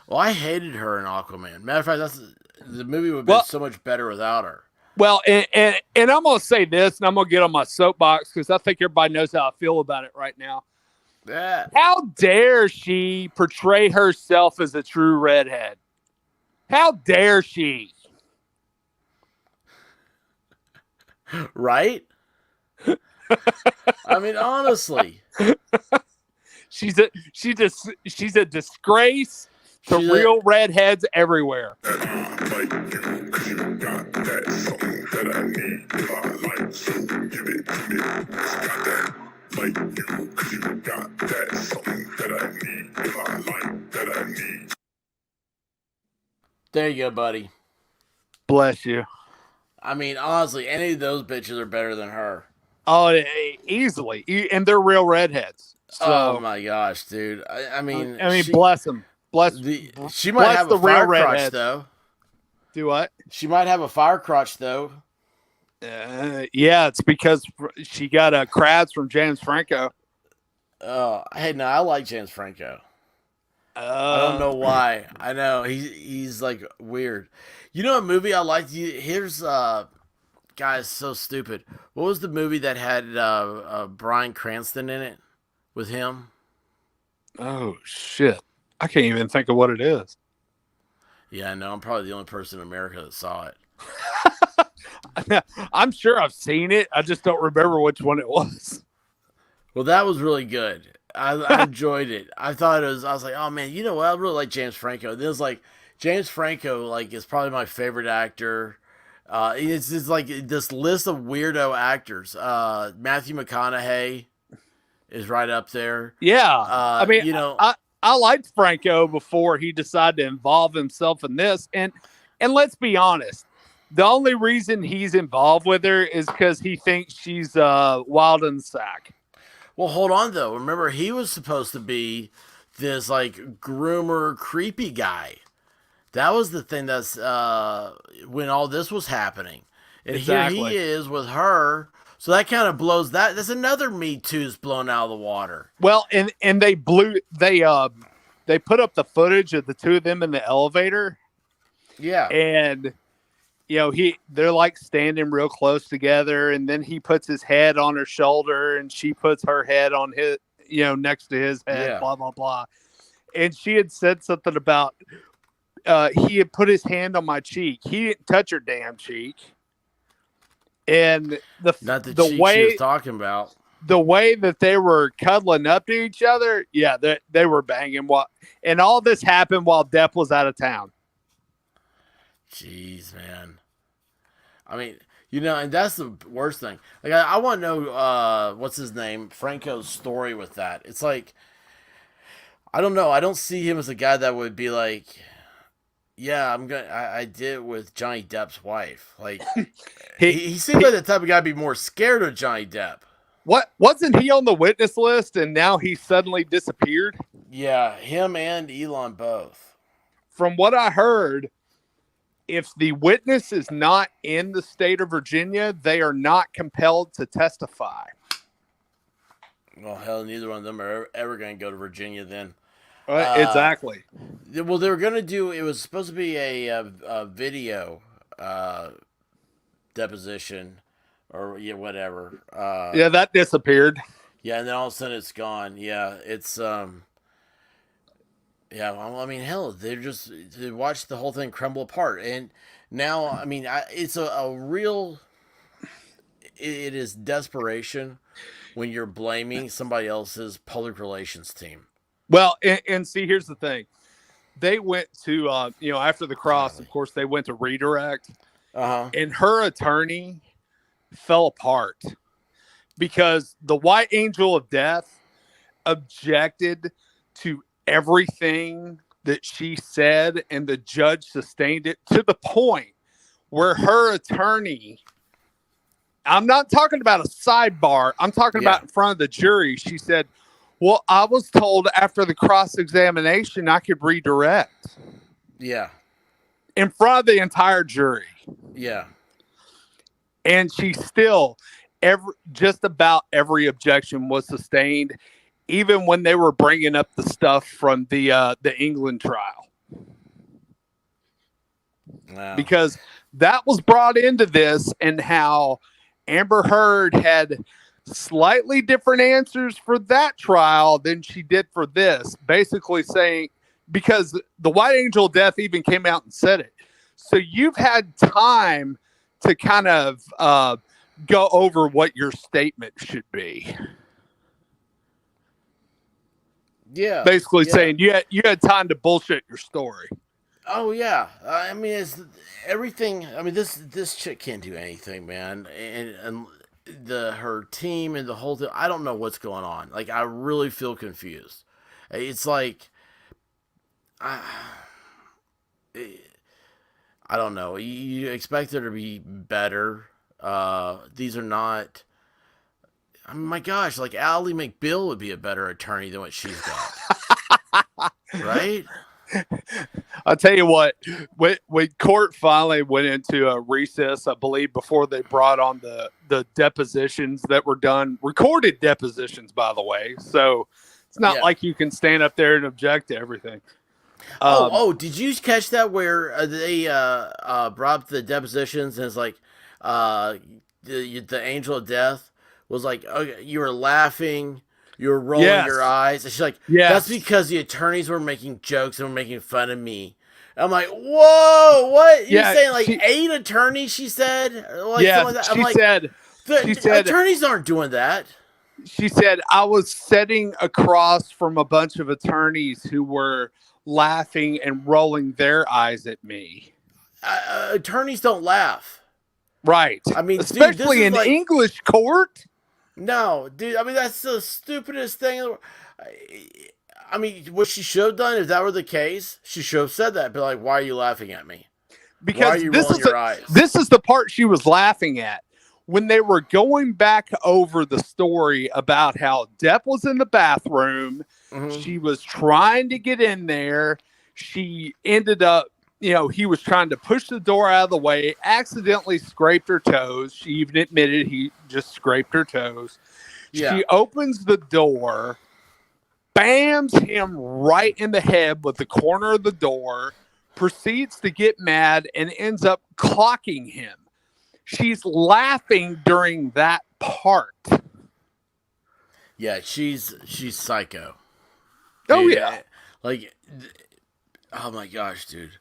Well, I hated her in Aquaman. Matter of fact, the movie would have been so much better without her. Well, and I'm going to say this, and I'm going to get on my soapbox because I think everybody knows how I feel about it right now. Yeah. How dare she portray herself as a true redhead? How dare she? Right? I mean, honestly, She's a disgrace to she's a real redheads everywhere. there you go, buddy. Bless you. I mean, honestly, any of those bitches are better than her. Oh, easily, and they're real redheads. Oh So my gosh, dude. I mean, I mean, bless them. she might bless have the a real fire crotch redheads. though. Do what? She might have a fire crotch though. Yeah, it's because she got crabs from James Franco. Oh, hey, no, I like James Franco. I don't know why. I know he's like weird. You know a movie I liked? Here's guys, so stupid. What was the movie that had Bryan Cranston in it with him? Oh shit! I can't even think of what it is. Yeah, I know. I'm probably the only person in America that saw it. I'm sure I've seen it. I just don't remember which one it was. Well, that was really good. I enjoyed it. I thought it was. I was like, oh man, you know what? I really like James Franco. This like James Franco, like is probably my favorite actor. It's just like this list of weirdo actors. Matthew McConaughey is right up there. Yeah, I mean, you know, I liked Franco before he decided to involve himself in this, and let's be honest, the only reason he's involved with her is because he thinks she's wild in the sack. well, hold on though. Remember, he was supposed to be this like groomer, creepy guy. That was the thing that's when all this was happening. And Exactly. here he is with her. So that kind of blows that. That's another Me Too's blown out of the water. Well, and they put up the footage of the two of them in the elevator, Yeah. and you know they're like standing real close together, and then he puts his head on her shoulder, and she puts her head on his, next to his head. Yeah. Blah blah blah. And she had said something about he had put his hand on my cheek. He didn't touch her damn cheek. And Not the the cheek way she was talking about. the way that they were cuddling up to each other, yeah, they were banging. And all this happened while Depp was out of town. Jeez, man. I mean, and that's the worst thing. Like, I want to know what's his name, Franco's story with that. It's like, I don't know. I don't see him as a guy that would be like, yeah, I did it with Johnny Depp's wife. Like, he seems like the type of guy to be more scared of Johnny Depp. What wasn't he on the witness list and now he suddenly disappeared? Yeah, him and Elon both. From what I heard, if the witness is not in the state of Virginia, they are not compelled to testify. Well, hell, neither one of them are ever going to go to Virginia then. Exactly. Well, they were going to do, it was supposed to be a video deposition or whatever. Yeah, that disappeared. Yeah, and then all of a sudden it's gone. Yeah, it's yeah. Well, I mean, hell, they watched the whole thing crumble apart, and now I mean, it's a real. It is desperation when you're blaming somebody else's public relations team. Well, and see, here's the thing. They went to, after the cross, of course, they went to redirect. And her attorney fell apart because the White Angel of Death objected to everything that she said, and the judge sustained it to the point where her attorney, I'm not talking about a sidebar, I'm talking about in front of the jury. She said, well, I was told after the cross-examination I could redirect. Yeah. In front of the entire jury. Yeah. And she still, just about every objection was sustained, even when they were bringing up the stuff from the England trial. Wow. Because that was brought into this, and how Amber Heard had slightly different answers for that trial than she did for this. Basically saying, because the White Angel of Death even came out and said it. So you've had time to kind of go over what your statement should be. Yeah. Basically saying you had time to bullshit your story. Oh yeah. I mean, it's everything. I mean, this chick can't do anything, man. And her team and the whole thing. I don't know what's going on. Like, I really feel confused. It's like, I don't know. You expect her to be better. These are not. I mean, my gosh, like Ally McBeal would be a better attorney than what she's got, right? I'll tell you what. When court finally went into a recess, I believe before they brought on the depositions that were done, recorded depositions, by the way. So it's not like you can stand up there and object to everything. Did you catch that where they brought up the depositions and it's like the angel of death was like, okay, you were laughing, you were rolling your eyes. And she's like, that's because the attorneys were making jokes and were making fun of me. I'm like, whoa, what? You're saying like 8 attorneys, she said? Like, something like that. She said, attorneys aren't doing that. She said, I was sitting across from a bunch of attorneys who were laughing and rolling their eyes at me. Attorneys don't laugh. Right. I mean, especially dude, in English court. No, dude. I mean, that's the stupidest thing. I mean, what she should have done, if that were the case, she should have said that. Be like, why are you laughing at me? Because why are you rolling your eyes? This is the part she was laughing at. When they were going back over the story about how Depp was in the bathroom, she was trying to get in there. She ended up, he was trying to push the door out of the way, accidentally scraped her toes. She even admitted he just scraped her toes. Yeah. She opens the door, bams him right in the head with the corner of the door, proceeds to get mad, and ends up clocking him. She's laughing during that part. Yeah, she's psycho. Oh, dude, yeah. Like, oh my gosh, dude.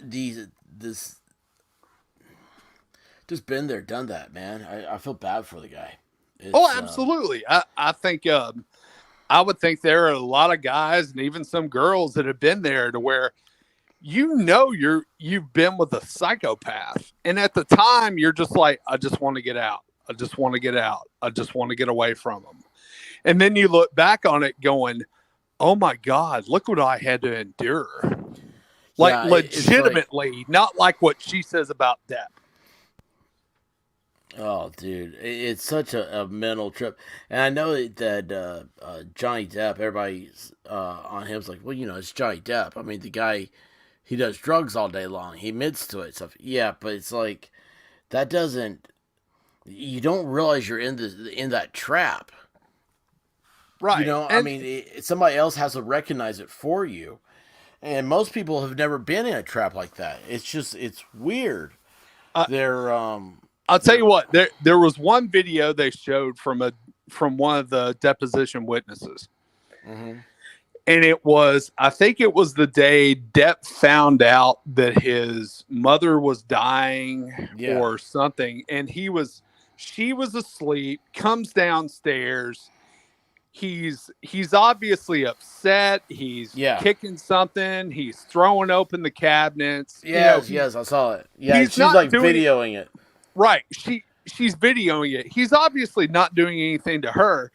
This just been there, done that, man. I feel bad for the guy. Absolutely. I think I would think there are a lot of guys and even some girls that have been there to where you've been with a psychopath, and at the time you're just like, I just want to get out. I just want to get out. I just want to get away from them. And then you look back on it going, oh my God, look what I had to endure. Like, legitimately, not like what she says about Depp. Oh, dude, it's such a mental trip. And I know that Johnny Depp, everybody's on him's like, well, it's Johnny Depp. I mean, the guy, he does drugs all day long. He admits to it. Stuff. Yeah, but it's like, that doesn't, you don't realize you're in that trap. Right. I mean, somebody else has to recognize it for you. And most people have never been in a trap like that. It's weird. I'll tell you what, there was one video they showed from one of the deposition witnesses. Mm-hmm. And I think it was the day Depp found out that his mother was dying or something. And she was asleep, comes downstairs. He's obviously upset. He's kicking something. He's throwing open the cabinets. Yes, I saw it. Yeah, she's like videoing it. Right. She's videoing it. He's obviously not doing anything to her.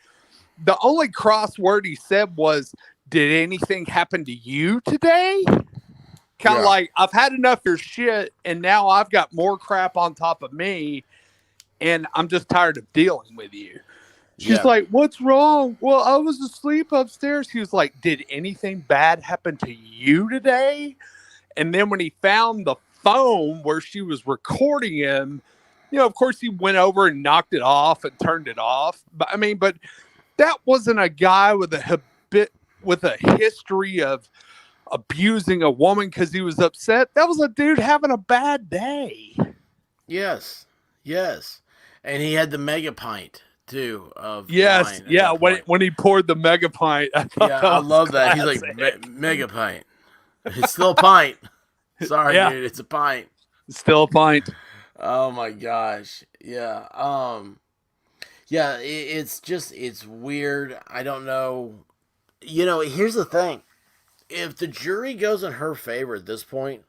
The only cross word he said was, did anything happen to you today? Kind of like, I've had enough of your shit, and now I've got more crap on top of me, and I'm just tired of dealing with you. She's like, what's wrong? Well, I was asleep upstairs. He was like, did anything bad happen to you today? And then when he found the phone where she was recording him, of course he went over and knocked it off and turned it off. But that wasn't a guy with a history of abusing a woman because he was upset. That was a dude having a bad day. Yes. And he had the mega pint too of wine when he poured the mega pint. I love that. He's like mega pint. It's still a pint. Sorry, dude, it's a pint. It's still a pint. Oh my gosh. Yeah. Yeah, it's weird. I don't know. Here's the thing. If the jury goes in her favor at this point,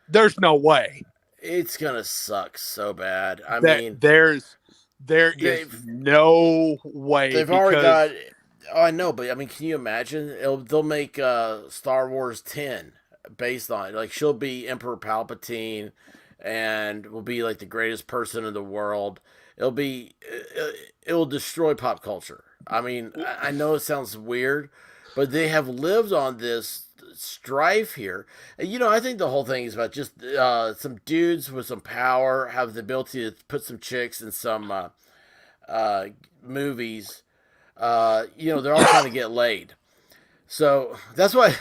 There's no way it's gonna suck so bad. I that mean, there is they've no way they've already because got. Oh, I know, but I mean, can you imagine? They'll make Star Wars 10 based on it. Like she'll be Emperor Palpatine, and will be like the greatest person in the world. It will destroy pop culture. I mean, I know it sounds weird, but they have lived on this strife here. And, I think the whole thing is about just some dudes with some power have the ability to put some chicks in some movies. They're all trying to get laid. So that's what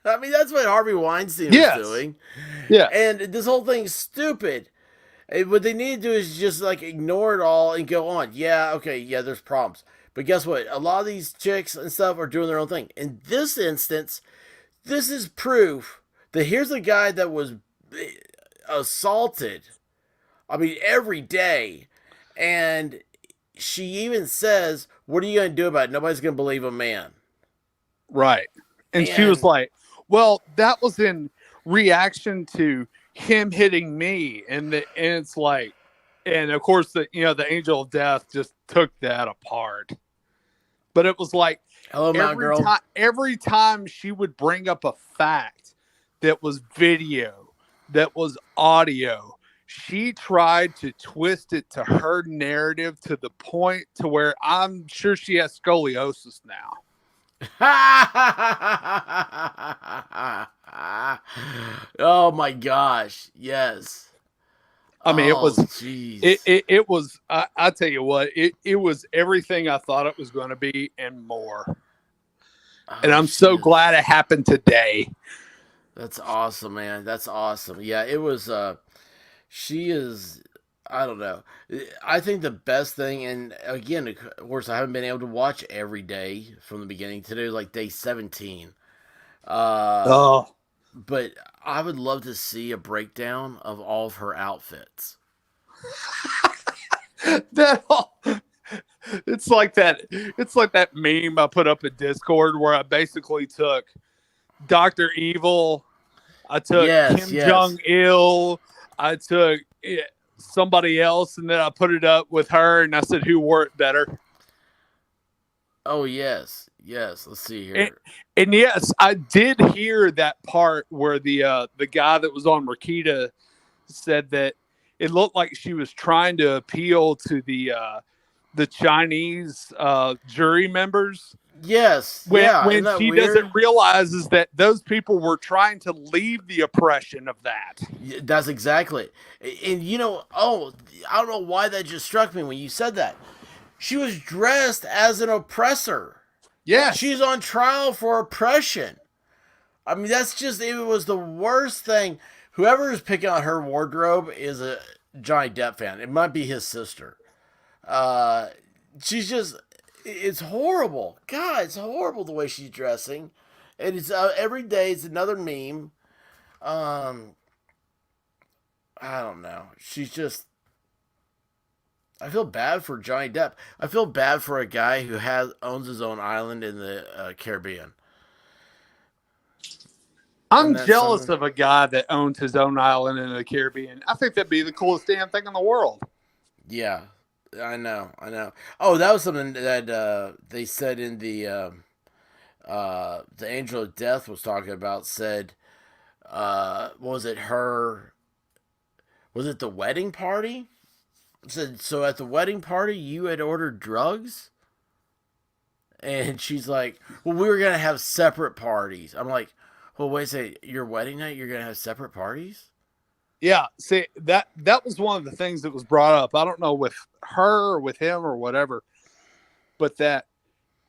I mean. That's what Harvey Weinstein was yes, doing, yes, and this whole thing's stupid. And what they need to do is just like ignore it all and go on. Yeah, okay, yeah, there's problems. But guess what? A lot of these chicks and stuff are doing their own thing. In this instance, this is proof that here's a guy that was assaulted. I mean, every day. And she even says, "What are you going to do about it? Nobody's going to believe a man." right. And she was And like, "Well, that was in reaction to him hitting me," and it's like, and of course the angel of death just took that apart. But it was like hello, Mountain Girl. every time she would bring up a fact that was video, that was audio, she tried to twist it to her narrative to the point to where I'm sure she has scoliosis now. Oh my gosh! Yes. I mean, it Oh was, jeez. it was. I tell you what, it was everything I thought it was going to be and more. And Oh, I'm so shit. glad it happened today. That's awesome, man. That's awesome. Yeah, it was. She is. I don't know. I think the best thing, and again, of course, I haven't been able to watch every day from the beginning. Today was like day 17. Uh, Oh, but I would love to see a breakdown of all of her outfits. that it's like that. It's like that meme I put up in Discord where I basically took Doctor Evil, I took Yes, Kim yes. Jong Il, I took somebody else, and then I put it up with her, and I said, "Who wore it better?" Oh yes, yes. Let's see And, here. and yes, I did hear that part where the guy that was on Rakita said that it looked like she was trying to appeal to the Chinese jury members Yes, when yeah. Isn't when that she weird? doesn't realize is that those people were trying to leave the oppression of that. That's exactly. And I don't know why that just struck me when you said that. She was dressed as an oppressor. Yes. She's on trial for oppression. I mean, it was the worst thing. Whoever is picking on her wardrobe is a Johnny Depp fan. It might be his sister. Uh, she's just, it's horrible. God, it's horrible the way she's dressing. And it's every day, it's another meme. Um, I don't know. She's just, I feel bad for Johnny Depp. I feel bad for a guy who owns his own island in the Caribbean. And I'm that's jealous something. of a guy that owns his own island in the Caribbean. I think that'd be the coolest damn thing in the world. Yeah, I know, I know. Oh, that was something that they said in the Angel of Death was talking about. Said, was it her? Was it the wedding party? Said so at the wedding party you had ordered drugs, and she's like, "Well, we were gonna have separate parties." I'm like, "Well, wait a second, your wedding night you're gonna have separate parties?" Yeah, see that was one of the things that was brought up. I don't know with her or with him or whatever, but that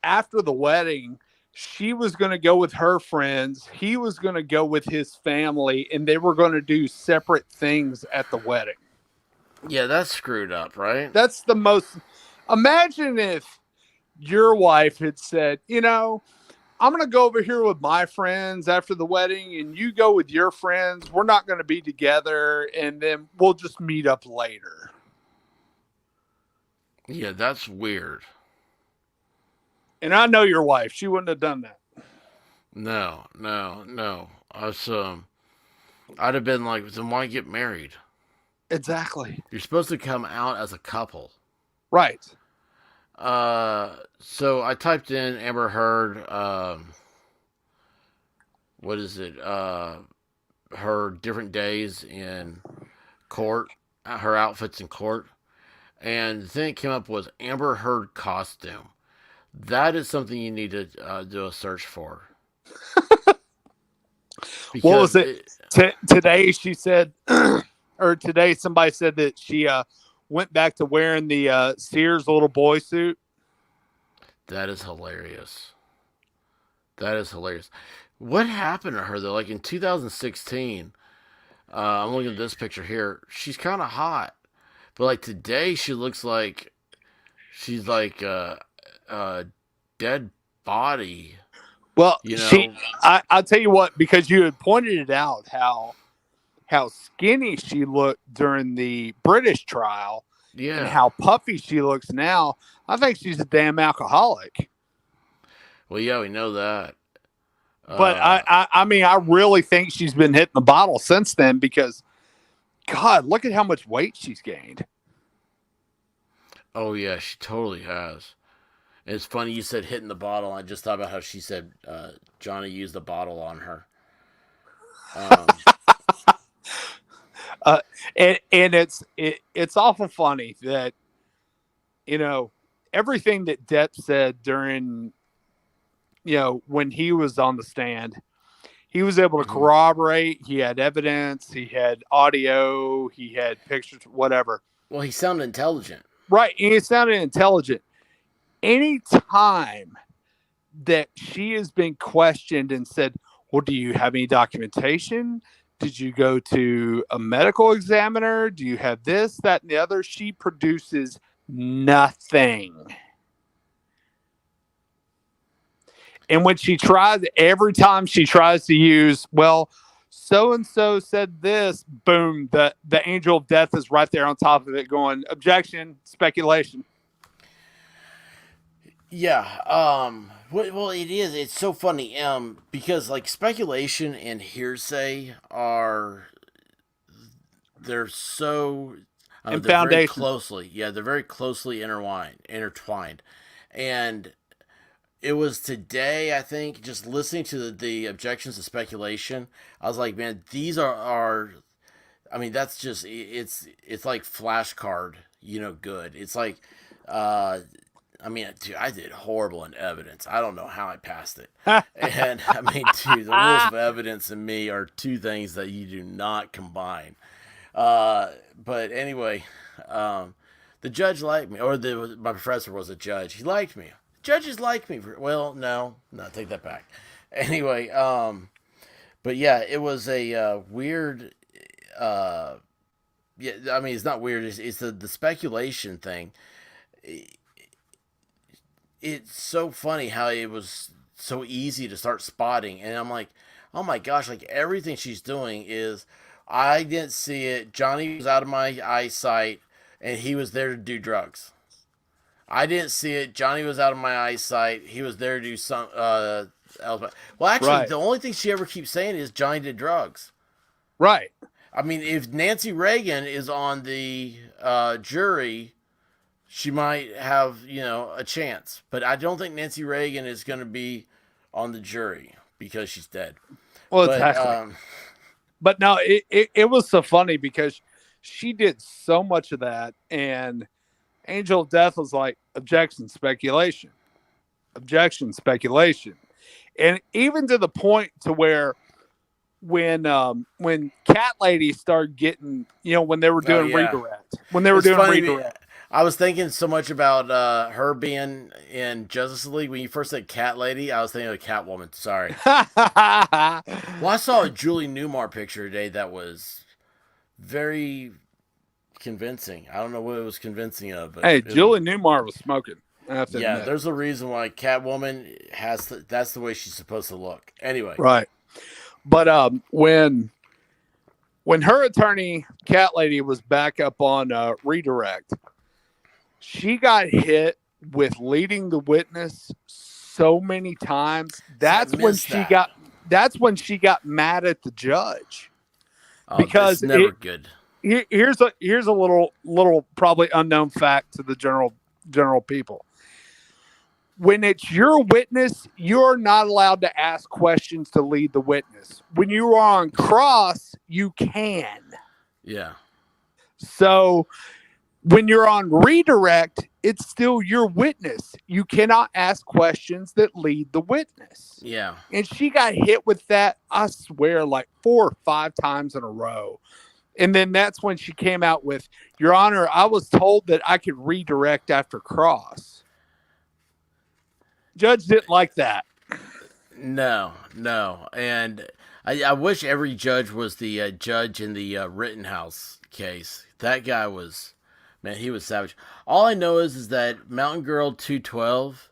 after the wedding, she was going to go with her friends, he was going to go with his family, and they were going to do separate things at the wedding. Yeah, that's screwed up, right? That's the most. Imagine if your wife had said, I'm going to go over here with my friends after the wedding, and you go with your friends. We're not going to be together, and then we'll just meet up later. Yeah, that's weird. And I know your wife. She wouldn't have done that. No. I'd have been like, then why get married? Exactly. You're supposed to come out as a couple. Right. So I typed in Amber Heard, what is it? Her different days in court, her outfits in court. And the thing that came up was Amber Heard costume. That is something you need to do a search for. What was it? Today she said, or today somebody said that she went back to wearing the Sears little boy suit. That is hilarious. What happened to her though? Like in 2016, I'm looking at this picture here. She's kind of hot, but like today she looks like she's like a dead body. Well, you know, I'll tell you what, because you had pointed it out how skinny she looked during the British trial, and how puffy she looks now. I think she's a damn alcoholic. Well, yeah, we know that. But I mean, I really think she's been hitting the bottle since then, because, God, look at how much weight she's gained. Oh, yeah, she totally has. And it's funny you said hitting the bottle. I just thought about how she said Johnny used the bottle on her. And it's awful funny that, you know, everything that Depp said during, you know, when he was on the stand, he was able to corroborate. He had evidence. He had audio. He had pictures, whatever. Well, he sounded intelligent. Right. And he sounded intelligent. Any time that she has been questioned and said, well, do you have any documentation? Did you go to a medical examiner? Do you have this, that, and the other? She produces nothing. And when she tries, every time she tries to use, well, so-and-so said this, boom, the angel of death is right there on top of it going, objection, speculation. Yeah. Well, it is. It's so funny. Because like speculation and hearsay they're so and they're very closely. Yeah, they're very closely intertwined, and it was today, I think, just listening to the objections to speculation, I was like, man, these are I mean, that's just it's like flashcard, good. It's like I mean, dude, I did horrible in evidence. I don't know how I passed it. And I mean, dude, the rules of evidence and me are two things that you do not combine. But anyway, the judge liked me, or my professor was a judge. He liked me. Judges like me. Well, no, take that back. Anyway, but yeah, it was a weird. Yeah, I mean, it's not weird. It's the speculation thing. It's so funny how it was so easy to start spotting, and I'm like, oh my gosh, like everything she's doing is, I didn't see it. Johnny was out of my eyesight, and he was there to do drugs. I didn't see it. Johnny was out of my eyesight. He was there to do some else. Well, actually, The only thing she ever keeps saying is Johnny did drugs. Right. I mean, if Nancy Reagan is on the jury, she might have, a chance. But I don't think Nancy Reagan is going to be on the jury because she's dead. Well, exactly. But no, it was so funny because she did so much of that, and Angel of Death was like, objection, speculation. Objection, speculation. And even to the point to where when Cat Lady started getting, when they were doing redirect. When they were doing redirect. I was thinking so much about her being in Justice League. When you first said Cat Lady, I was thinking of Catwoman. Sorry. Well, I saw a Julie Newmar picture today that was very convincing. I don't know what it was convincing of. But hey, Julie Newmar was smoking. I have to Yeah, admit. there's a reason why Catwoman has to, that's the way she's supposed to look. Anyway. Right. But when her attorney, Cat Lady, was back up on redirect, she got hit with leading the witness so many times. That's when she got mad at the judge. Because it's never good. Here's a little probably unknown fact to the general people. When it's your witness, you're not allowed to ask questions to lead the witness. When you are on cross, you can. Yeah. So when you're on redirect, it's still your witness. You cannot ask questions that lead the witness. Yeah. And she got hit with that, I swear, like 4 or 5 times in a row. And then that's when she came out with, Your Honor, I was told that I could redirect after cross. Judge didn't like that. No. And I wish every judge was the judge in the Rittenhouse case. That guy was, man, he was savage. All I know is that Mountain Girl 212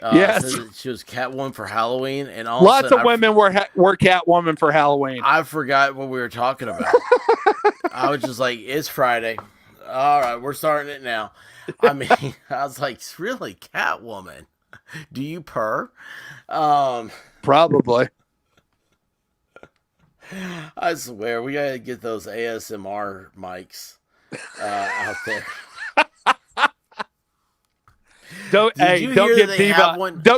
yes. said that she was Catwoman for Halloween. And all lots of women were Catwoman for Halloween. I forgot what we were talking about. I was just like, it's Friday. All right, we're starting it now. I mean, I was like, really, Catwoman? Do you purr? Probably. I swear, we gotta get those ASMR mics out there. Don't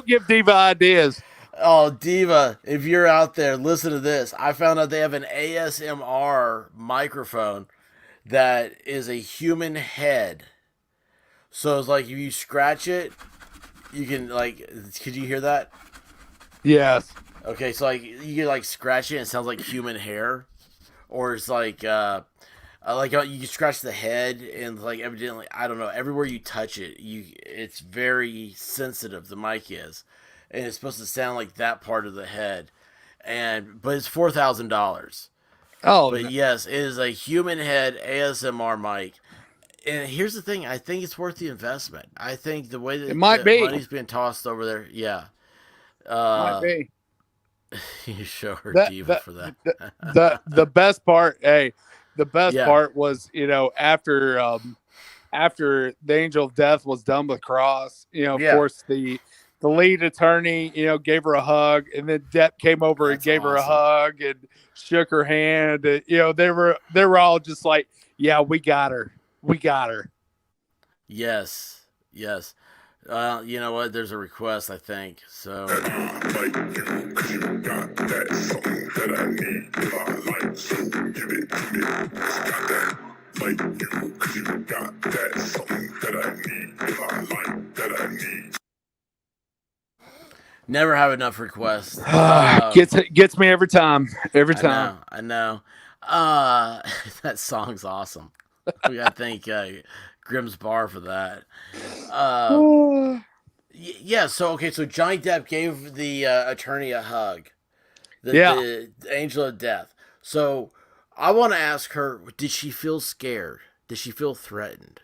give Diva ideas. Oh, Diva, if you're out there, listen to this. I found out they have an ASMR microphone that is a human head. So it's like if you scratch it, you can could you hear that? Yes. Okay, so like you can like scratch it and it sounds like human hair. Or it's like you can scratch the head and like evidently, I don't know, everywhere you touch it, it's very sensitive, the mic is. And it's supposed to sound like that part of the head. But it's $4,000. Oh, but yes, it is a human head ASMR mic. And here's the thing, I think it's worth the investment. I think the way that money's being tossed over there, yeah. Might be. You show her Diva for that. The best part, part was, after the Angel of Death was done with Cross, of course the lead attorney, gave her a hug, and then Depp came over and gave her a hug and shook her hand. And, they were all just like, yeah, we got her. Yes. You know what? There's a request, I think. So. Like you, 'cause you got that something that I need. If I like, so give it to me. Got that. Like you, 'cause you got that something that I need. If I like, that I need. Never have enough requests. Gets me every time. I know. That song's awesome. We gotta thank Grimm's Bar for that. Yeah. So Johnny Depp gave the attorney a hug. The Angel of Death. So I want to ask her: did she feel scared? Did she feel threatened?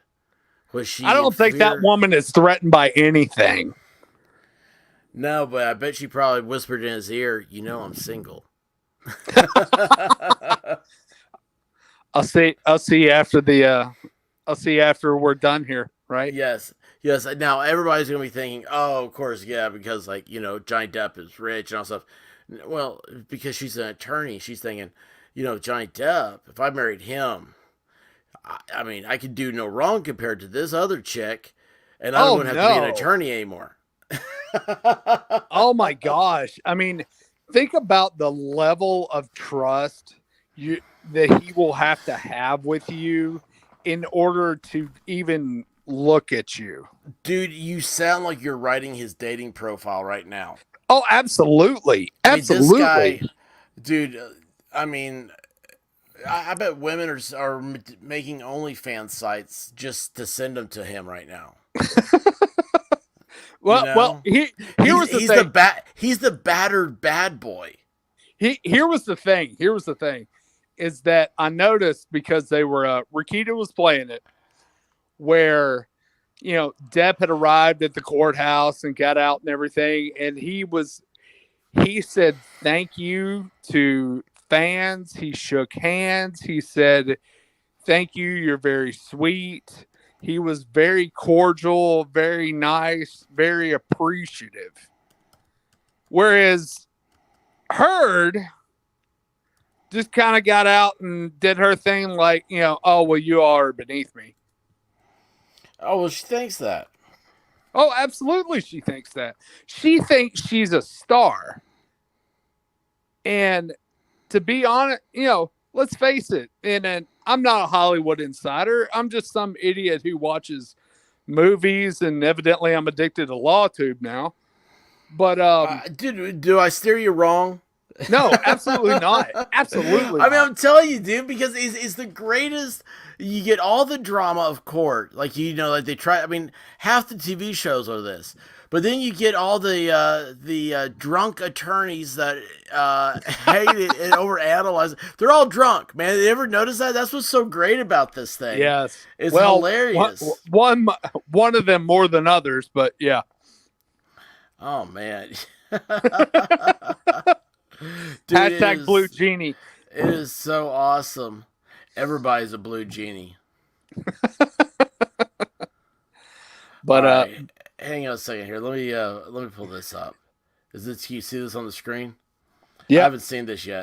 Was she? I don't think that woman is threatened by anything. No, but I bet she probably whispered in his ear, I'm single. I'll see after we're done here, right? Yes. Now everybody's gonna be thinking, oh, of course, yeah, because Johnny Depp is rich and all stuff. Well, because she's an attorney, she's thinking, Johnny Depp, if I married him, I mean, I could do no wrong compared to this other chick, and I wouldn't have to be an attorney anymore. Oh my gosh. I mean, think about the level of trust that he will have to have with you in order to even look at you. Dude, you sound like you're writing his dating profile right now. Oh, absolutely. Absolutely. This guy, dude, I mean, I bet women are making OnlyFans sites just to send them to him right now. Well, here was the thing. He's the battered bad boy. Here was the thing. Is that I noticed because they were Rakita was playing it, where Depp had arrived at the courthouse and got out and everything. And he said, thank you to fans. He shook hands. He said, thank you. You're very sweet. He was very cordial, very nice, very appreciative. Whereas Heard just kind of got out and did her thing like, oh, well, you are beneath me. Oh, well, she thinks that. Oh, absolutely. She thinks that. She thinks she's a star. And to be honest, let's face it. And I'm not a Hollywood insider. I'm just some idiot who watches movies, and evidently I'm addicted to LawTube now. But dude, do I steer you wrong? No, absolutely not. Absolutely. I mean, I'm telling you, dude, because it's the greatest. You get all the drama of court, like like they try. I mean, half the TV shows are this, but then you get all the drunk attorneys that hate it and overanalyze it. They're all drunk, man. You ever notice that? That's what's so great about this thing. Yes, it's hilarious. One of them more than others, but yeah. Oh man. Dude, Hashtag Blue Genie. It is so awesome. Everybody's a blue genie. But right. Hang on a second here. Let me pull this up. Is this, you see this on the screen? Yeah. I haven't seen this yet.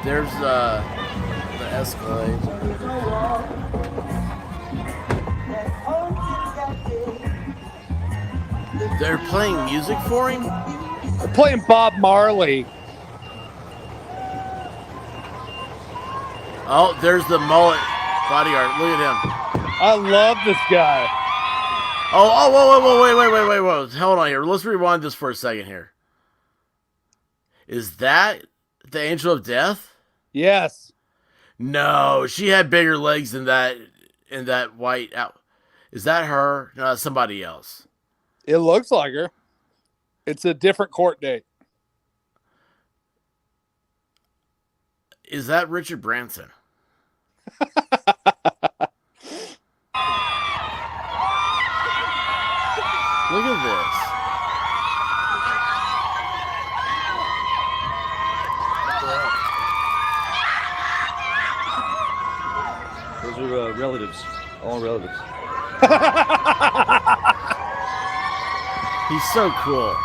There's the Escalade. They're playing music for him? They're playing Bob Marley. Oh, there's the mullet bodyguard. Look at him. I love this guy. Wait. Hold on here. Let's rewind this for a second here. Is that the Angel of Death? Yes. No, she had bigger legs than that in that white out. Is that her? No, that's somebody else. It looks like her. It's a different court date. Is that Richard Branson? Look at this. Those are relatives. All relatives. He's so cool.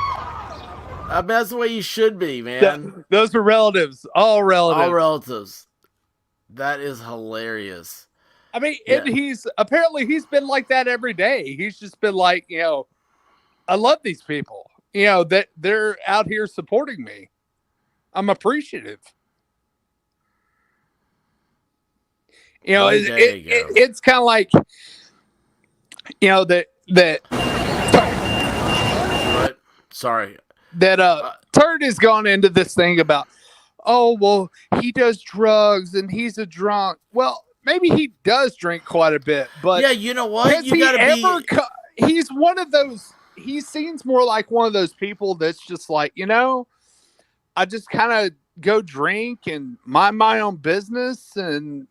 I mean, that's the way you should be, man. Those are relatives. All relatives. All relatives. That is hilarious. I mean, and he's been like that every day. He's just been like, I love these people. That they're out here supporting me. I'm appreciative. It's kind of like, What? Sorry. That Turd has gone into this thing about, oh, well, he does drugs and he's a drunk. Well, maybe he does drink quite a bit, but yeah, you know what? You gotta be. He's one of those. He seems more like one of those people that's just like, I just kind of go drink and mind my own business, and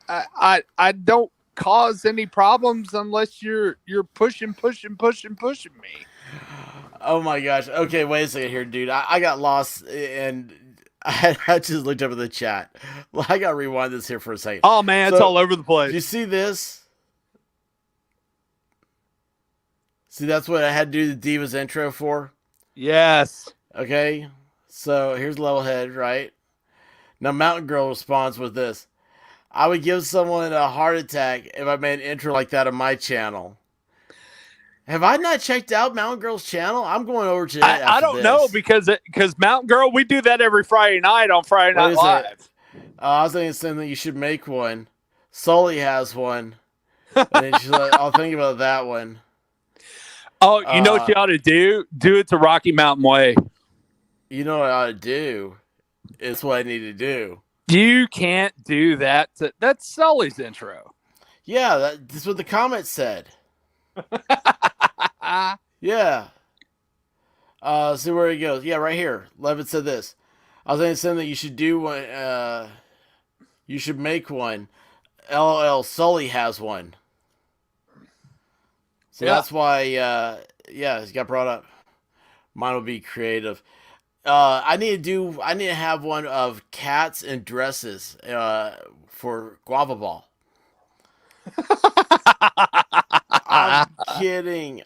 I don't cause any problems unless you're pushing me. Oh my gosh. Okay, wait a second here, dude. I got lost and I just looked up at the chat. I got to rewind this here for a second. Oh man, it's all over the place. Do you see this? See, that's what I had to do the Divas intro for? Yes. Okay, so here's Levelhead, right? Now Mountain Girl responds with this. I would give someone a heart attack if I made an intro like that on my channel. Have I not checked out Mountain Girl's channel? I'm going over to it after I don't know because Mountain Girl, we do that every Friday night on Friday Night Live. I was thinking that you should make one. Sully has one. And then she's like, I'll think about that one. Oh, you know what you ought to do? Do it to Rocky Mountain Way. You know what I ought to do? It's what I need to do. You can't do that. That's Sully's intro. Yeah, that's what the comment said. Yeah. See where he goes. Yeah, right here. Levin said this. I was saying something that you should do when You should make one. LOL, Sully has one. So that's why, it got brought up. Mine will be creative. I need to have one of cats in dresses for Guava Ball. I'm kidding.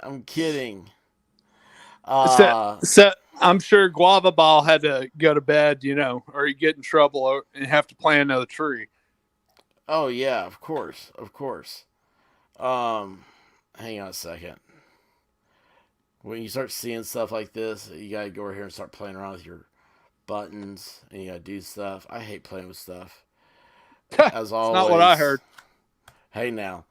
So I'm sure Guava Ball had to go to bed, or he'd get in trouble and have to plant another tree. Oh yeah, of course. Hang on a second. When you start seeing stuff like this, you gotta go over here and start playing around with your buttons, and you gotta do stuff. I hate playing with stuff. As always, not what I heard. Hey now,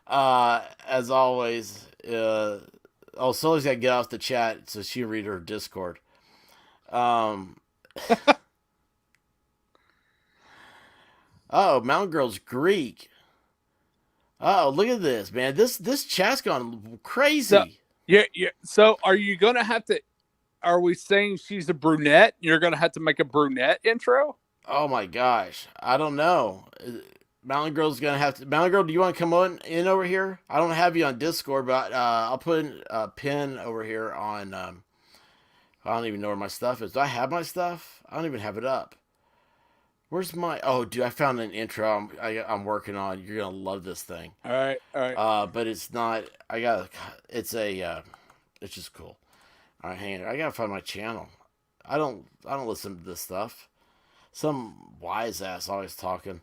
as always, Sully's gotta get off the chat so she can read her Discord. Oh, Mountain Girl's Greek. Oh, look at this, man. This chat's gone crazy. Yeah. So are you going to have to, are we saying she's a brunette? You're going to have to make a brunette intro? Oh my gosh. I don't know. Mountain Girl's going to have to. Mountain Girl, do you want to come in over here? I don't have you on Discord, but I'll put a pin over here on. I don't even know where my stuff is. Do I have my stuff? I don't even have it up. Where's my? Oh, dude, I found an intro I'm working on. You're gonna love this thing. All right. But it's not. It's just cool. All right, hang on. I gotta find my channel. I don't listen to this stuff. Some wise ass always talking.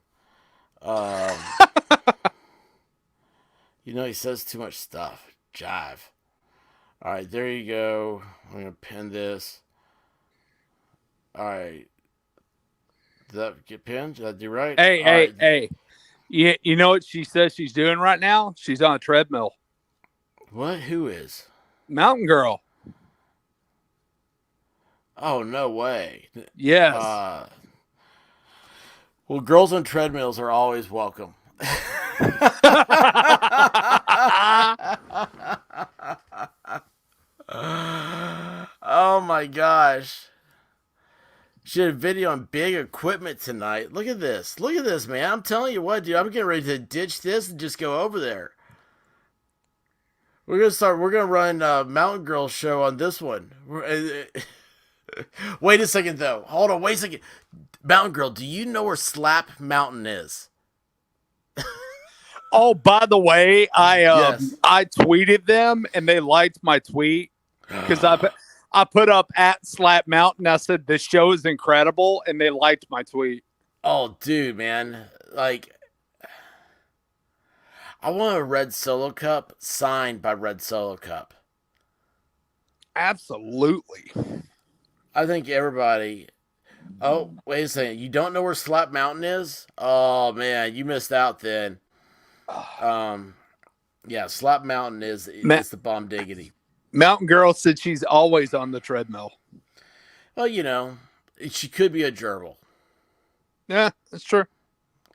He says too much stuff. Jive. All right, there you go. I'm gonna pin this. All right. Did that get pinned? Did I do right? Hey. Yeah, you know what she says she's doing right now? She's on a treadmill. What? Who is? Mountain Girl. Oh, no way. Yes. Well, girls on treadmills are always welcome. Oh my gosh. She had a video on big equipment tonight. Look at this, man. I'm telling you what, dude. I'm getting ready to ditch this and just go over there. We're gonna run Mountain Girl show on this one. Wait a second, though. Hold on, wait a second. Mountain Girl, do you know where Slap Mountain is? Oh, by the way, Yes. I tweeted them and they liked my tweet because I put up at Slap Mountain. I said this show is incredible, and they liked my tweet. Oh, dude, man! Like, I want a Red Solo Cup signed by Red Solo Cup. Absolutely. I think everybody. Oh, wait a second! You don't know where Slap Mountain is? Oh man, you missed out then. Yeah, Slap Mountain is the bomb diggity. Mountain Girl said she's always on the treadmill. Well, she could be a gerbil. Yeah, that's true.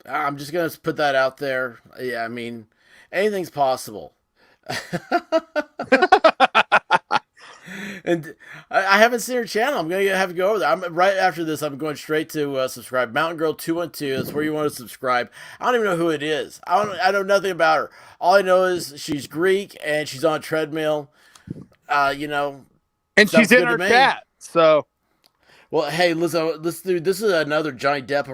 I'm just gonna put that out there. Yeah, I mean, anything's possible. And I haven't seen her channel. I'm gonna have to go over there. Right after this. I'm going straight to subscribe. Mountain Girl 212. That's where you want to subscribe. I don't even know who it is. I know nothing about her. All I know is she's Greek and she's on a treadmill. And she's in her chat. So, well, hey, let's do. This is another Johnny Depp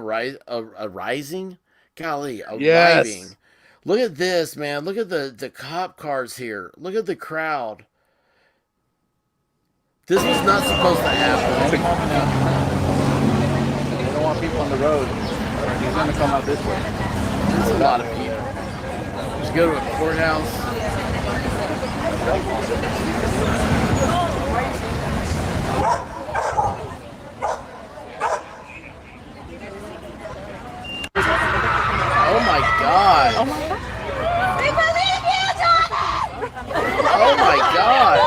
rising. Golly, arriving. Look at this, man. Look at the cop cars here. Look at the crowd. This was not supposed to happen. They don't want people on the road. He's going to come out this way. There's a lot of people. Just go to a courthouse. Oh my God. Oh my God. We believe you, Thomas! Oh my God.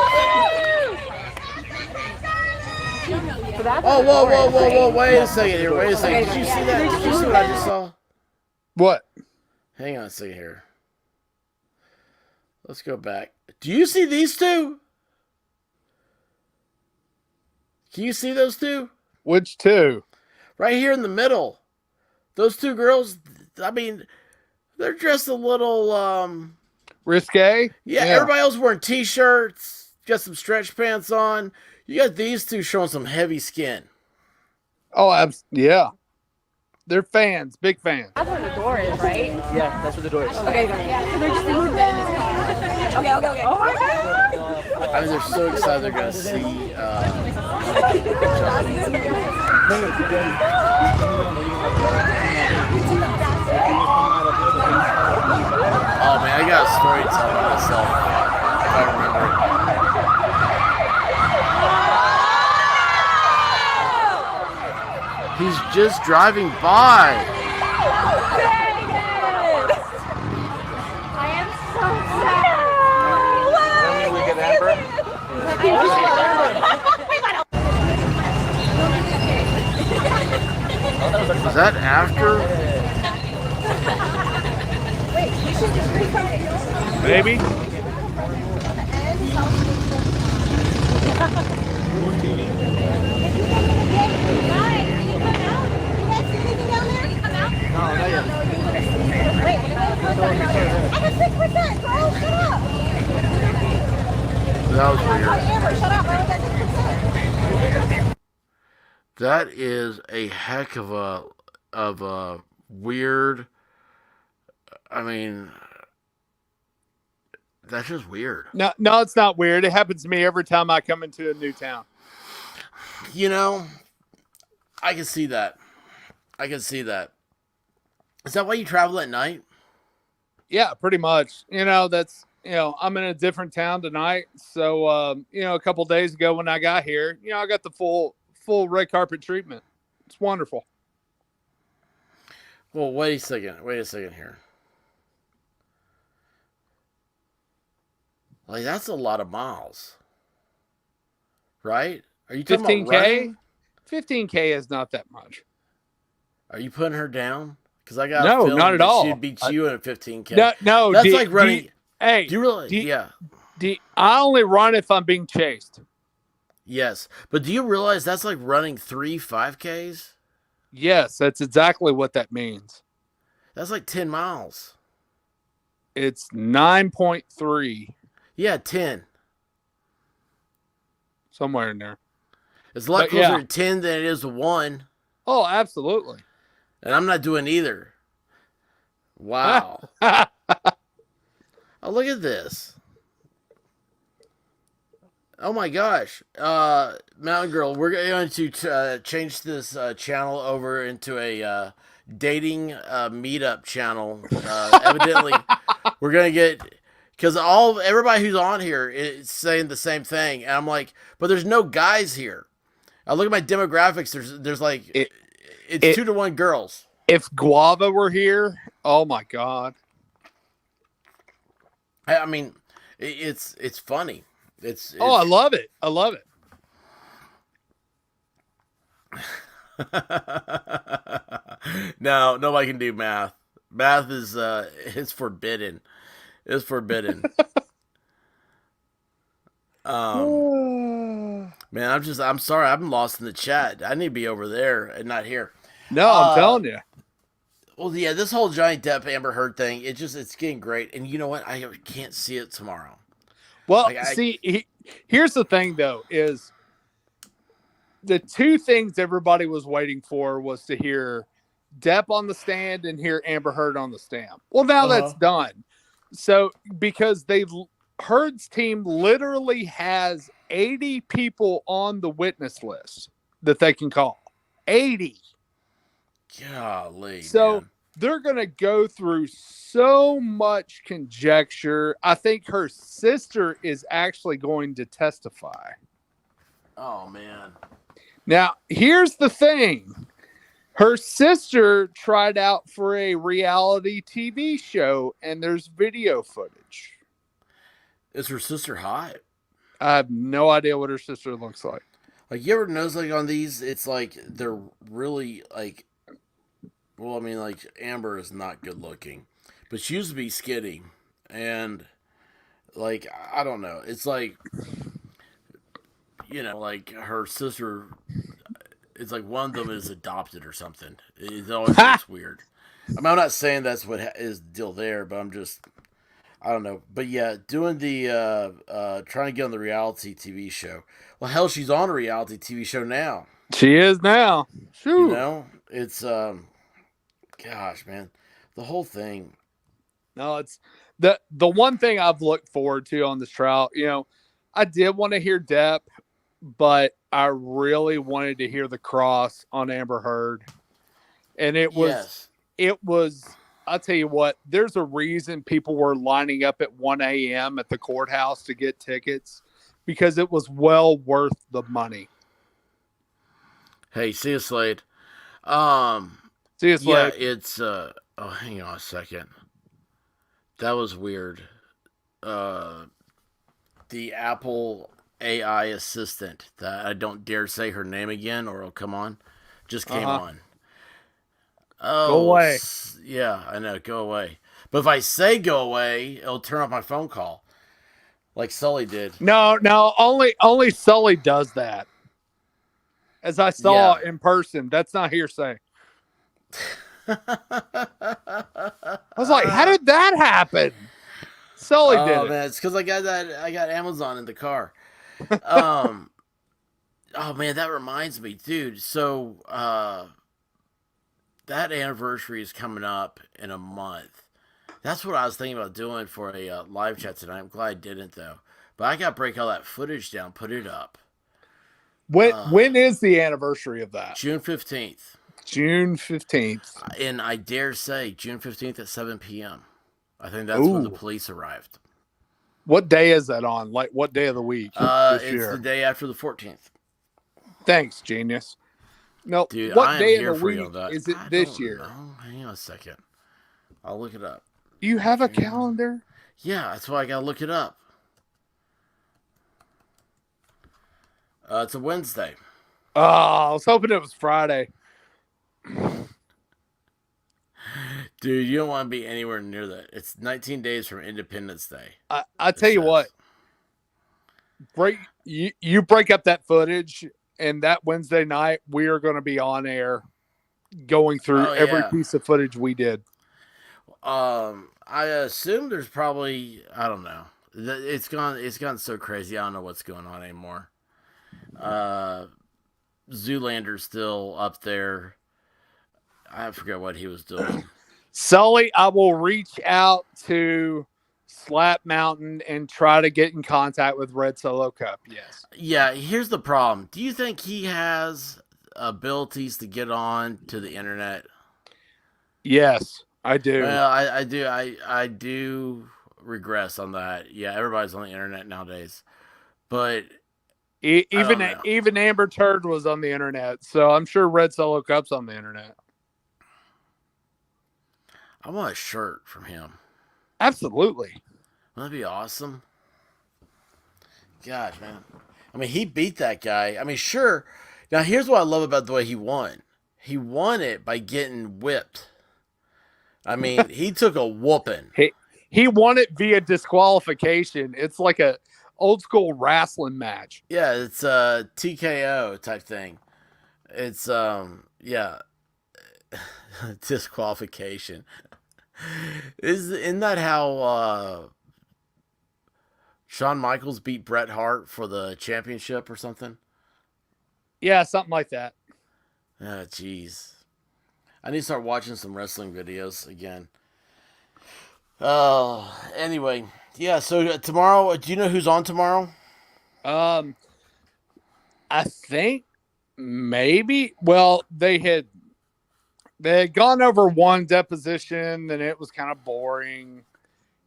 Oh, whoa. Wait a second here. Wait a second. Did you see that? Did you see what I just saw? What? Hang on a second here. Let's go back. Do you see these two? Can you see those two? Which two? Right here in the middle. Those two girls, I mean, they're dressed a little, Risque. yeah, everybody else wearing t-shirts, got some stretch pants on. You got these two showing some heavy skin. Oh, yeah. They're fans, big fans. That's where the door is, right? Yeah, that's where the door is. Okay, so they're just moving. Okay. Oh my god! I mean, they're so excited they're going to see each Oh man, I got a story to tell myself if I remember it. He's just driving by. I am so sad. We get Amber. Was that after? Maybe. That was weird. That is a heck of a weird. I mean, that's just weird. No, it's not weird. It happens to me every time I come into a new town. You know, I can see that. Is that why you travel at night? Yeah, pretty much. That's I'm in a different town tonight. So a couple days ago when I got here, I got the full red carpet treatment. It's wonderful. Well, wait a second here. Like, that's a lot of miles. Right? Are you talking 15K? about running? 15K is not that much. Are you putting her down? Because I got No, a feeling not at that all. she'd beat you in a 15K. No. That's like running. Hey, do you really? Yeah. I only run if I'm being chased. Yes. But do you realize that's like running 3 5Ks? Yes, that's exactly what that means. That's like 10 miles. It's 9.3. Yeah, 10. Somewhere in there. It's a lot closer to 10 than it is to 1. Oh, absolutely. And I'm not doing either. Wow. Oh, look at this. Oh my gosh. Mountain Girl, we're going to change this channel over into a dating meetup channel. Evidently, we're going to get... Because everybody who's on here is saying the same thing. And I'm like, but there's no guys here. I look at my demographics. There's like... It's 2 to 1 girls. If Guava were here, oh my God. I mean, it's funny. It's I love it. No, nobody can do math. Math is it's forbidden. It's forbidden. Man, I'm sorry. I'm lost in the chat. I need to be over there and not here. No, I'm telling you. Well, yeah, this whole Johnny Depp Amber Heard thing, it's getting great. And you know what? I can't see it tomorrow. Well, here's the thing, though, is the two things everybody was waiting for was to hear Depp on the stand and hear Amber Heard on the stand. Well, now that's done. So, because Heard's team literally has 80 people on the witness list that they can call. 80. Golly. So man. They're going to go through so much conjecture. I think her sister is actually going to testify. Oh, man. Now, here's the thing. Her sister tried out for a reality TV show, and there's video footage. Is her sister hot? I have no idea what her sister looks like. Like, you ever notice, like, on these, it's like they're really, like... Well, I mean, like, Amber is not good looking, but she used to be skinny, and, like, I don't know. It's like, like her sister, It's like one of them is adopted or something. It always looks weird. I mean, I'm not saying that's what is the deal there, but I don't know. But yeah, doing the trying to get on the reality TV show. Well, hell, she's on a reality TV show now. She is now. You Shoo. know, it's gosh, man, the whole thing. No, it's the one thing I've looked forward to on this trial. You know, I did want to hear Depp, but I really wanted to hear the cross on Amber Heard, and it was. I'll tell you what. There's a reason people were lining up at 1 a.m. at the courthouse to get tickets because it was well worth the money. Hey, see you, Slade. See you, Slade. Yeah, it's hang on a second. That was weird. The Apple AI assistant that I don't dare say her name again or it'll come on. Just came on. Oh, go away. Yeah, I know. Go away. But if I say go away, it'll turn off my phone call. Like Sully did. No, only Sully does that. As I saw in person. That's not hearsay. I was like, how did that happen? Sully did it. Oh man, it's because I got Amazon in the car. Oh man, that reminds me, dude. So that anniversary is coming up in a month. That's what I was thinking about doing for a live chat tonight. I'm glad I didn't though. But I got to break all that footage down, put it up. When is the anniversary of that? June 15th. June 15th. And I dare say June 15th at 7 p.m. I think that's when the police arrived. What day is that on? Like, what day of the week? It's the day after the 14th. Thanks, genius. No, dude, what day of the week is it this year? Hang on a second. I'll look it up. Do you have a calendar? Yeah, that's why I gotta look it up. It's a Wednesday. Oh, I was hoping it was Friday. Dude, you don't want to be anywhere near that. It's 19 days from Independence Day. I tell you what. You break up that footage, and that Wednesday night we are going to be on air, going through every piece of footage we did. I assume there's probably I don't know. It's gone so crazy. I don't know what's going on anymore. Zoolander's still up there. I forget what he was doing. Sully, I will reach out to Slap Mountain and try to get in contact with Red Solo Cup. Yes. Yeah, here's the problem. Do you think he has abilities to get on to the internet? Yes, I do. Well, I do. I do regress on that. Yeah, everybody's on the internet nowadays. But even Amber Turd was on the internet, so I'm sure Red Solo Cup's on the internet. I want a shirt from him. Absolutely. That'd be awesome. Gosh, man. I mean, he beat that guy. I mean, sure. Now, here's what I love about the way he won. He won it by getting whipped. I mean, he took a whooping. He won it via disqualification. It's like a old school wrestling match. Yeah, it's a TKO type thing. It's disqualification. Isn't that how Shawn Michaels beat Bret Hart for the championship or something? Yeah, something like that. Oh, jeez. I need to start watching some wrestling videos again. Oh, anyway. Yeah, so tomorrow, do you know who's on tomorrow? I think maybe. Well, they had gone over one deposition, and it was kind of boring.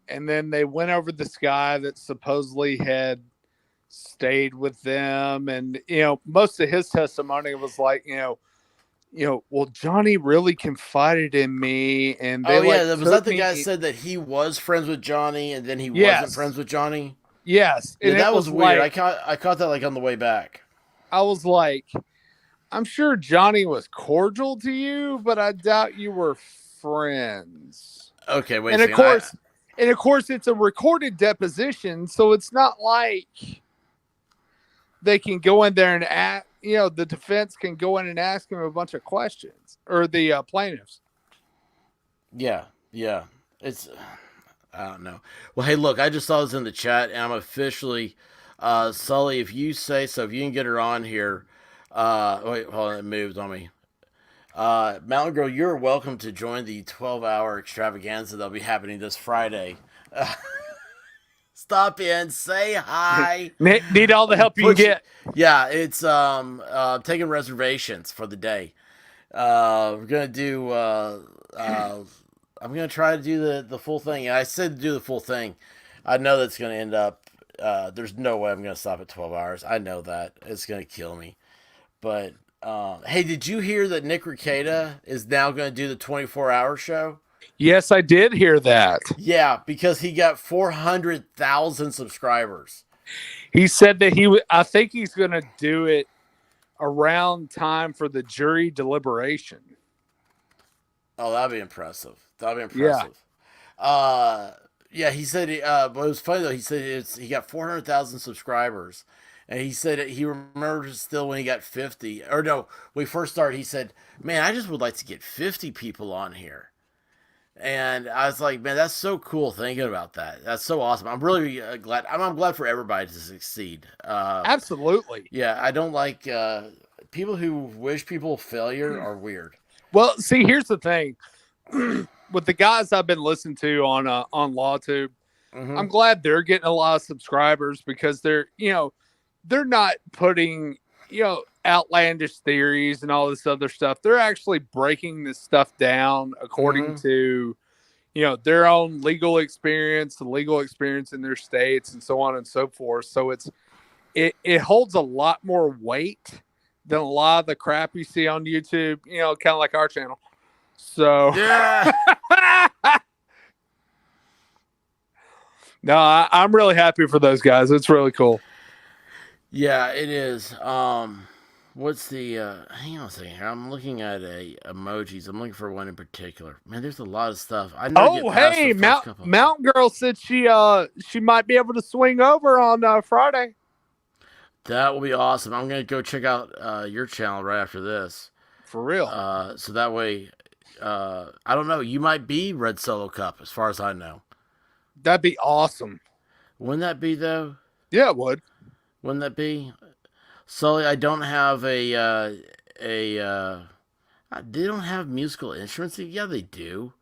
And then they went over this guy that supposedly had stayed with them. And, most of his testimony was like, well, Johnny really confided in me. And they was that the guy said that he was friends with Johnny and then he wasn't friends with Johnny? Yes. And that was weird. I caught that like on the way back. I was like, I'm sure Johnny was cordial to you, but I doubt you were friends. Okay, wait. And of course, it's a recorded deposition, so it's not like they can go in there and the defense can go in and ask him a bunch of questions, or the plaintiffs. Yeah, yeah. It's I don't know. Well, hey, look, I just saw this in the chat, and I'm officially Sully. If you say so, if you can get her on here. Wait, hold on, it moved on me. Mountain Girl, you're welcome to join the 12-hour extravaganza that'll be happening this Friday. Stop in, say hi. Need all the help you can get. Yeah, it's taking reservations for the day. We're gonna do. I'm gonna try to do the full thing. And I said to do the full thing. I know that's gonna end up. There's no way I'm gonna stop at 12 hours. I know that it's gonna kill me. But hey, did you hear that Nick Rekieta is now gonna do the 24-hour show? Yes, I did hear that. Yeah, because he got 400,000 subscribers. He said that I think he's going to do it around time for the jury deliberation. Oh, that'd be impressive. Yeah, he said, but it was funny though. He said he got 400,000 subscribers. And he said he remembers still when he got 50. Or no, when we first started, he said, man, I just would like to get 50 people on here. And I was like, man, that's so cool thinking about that. That's so awesome. I'm really glad. I'm glad for everybody to succeed. Absolutely. Yeah, I don't like people who wish people failure are weird. Well, see, here's the thing. With the guys I've been listening to on LawTube, I'm glad they're getting a lot of subscribers because they're not putting outlandish theories and all this other stuff. They're actually breaking this stuff down according to, their own legal experience, the legal experience in their states and so on and so forth. So it holds a lot more weight than a lot of the crap you see on YouTube, kind of like our channel. So yeah. No, I'm really happy for those guys. It's really cool. Yeah, it is. What's the hang on a second here. I'm looking at emojis. I'm looking for one in particular. Man, there's a lot of stuff. I know. Oh, hey, Mountain Girl said she might be able to swing over on Friday. That will be awesome. I'm gonna go check out your channel right after this. For real. So that way, I don't know. You might be Red Solo Cup, as far as I know. That'd be awesome. Wouldn't that be though? Yeah, it would. Wouldn't that be? Sully, I don't have they don't have musical instruments. Yeah, they do.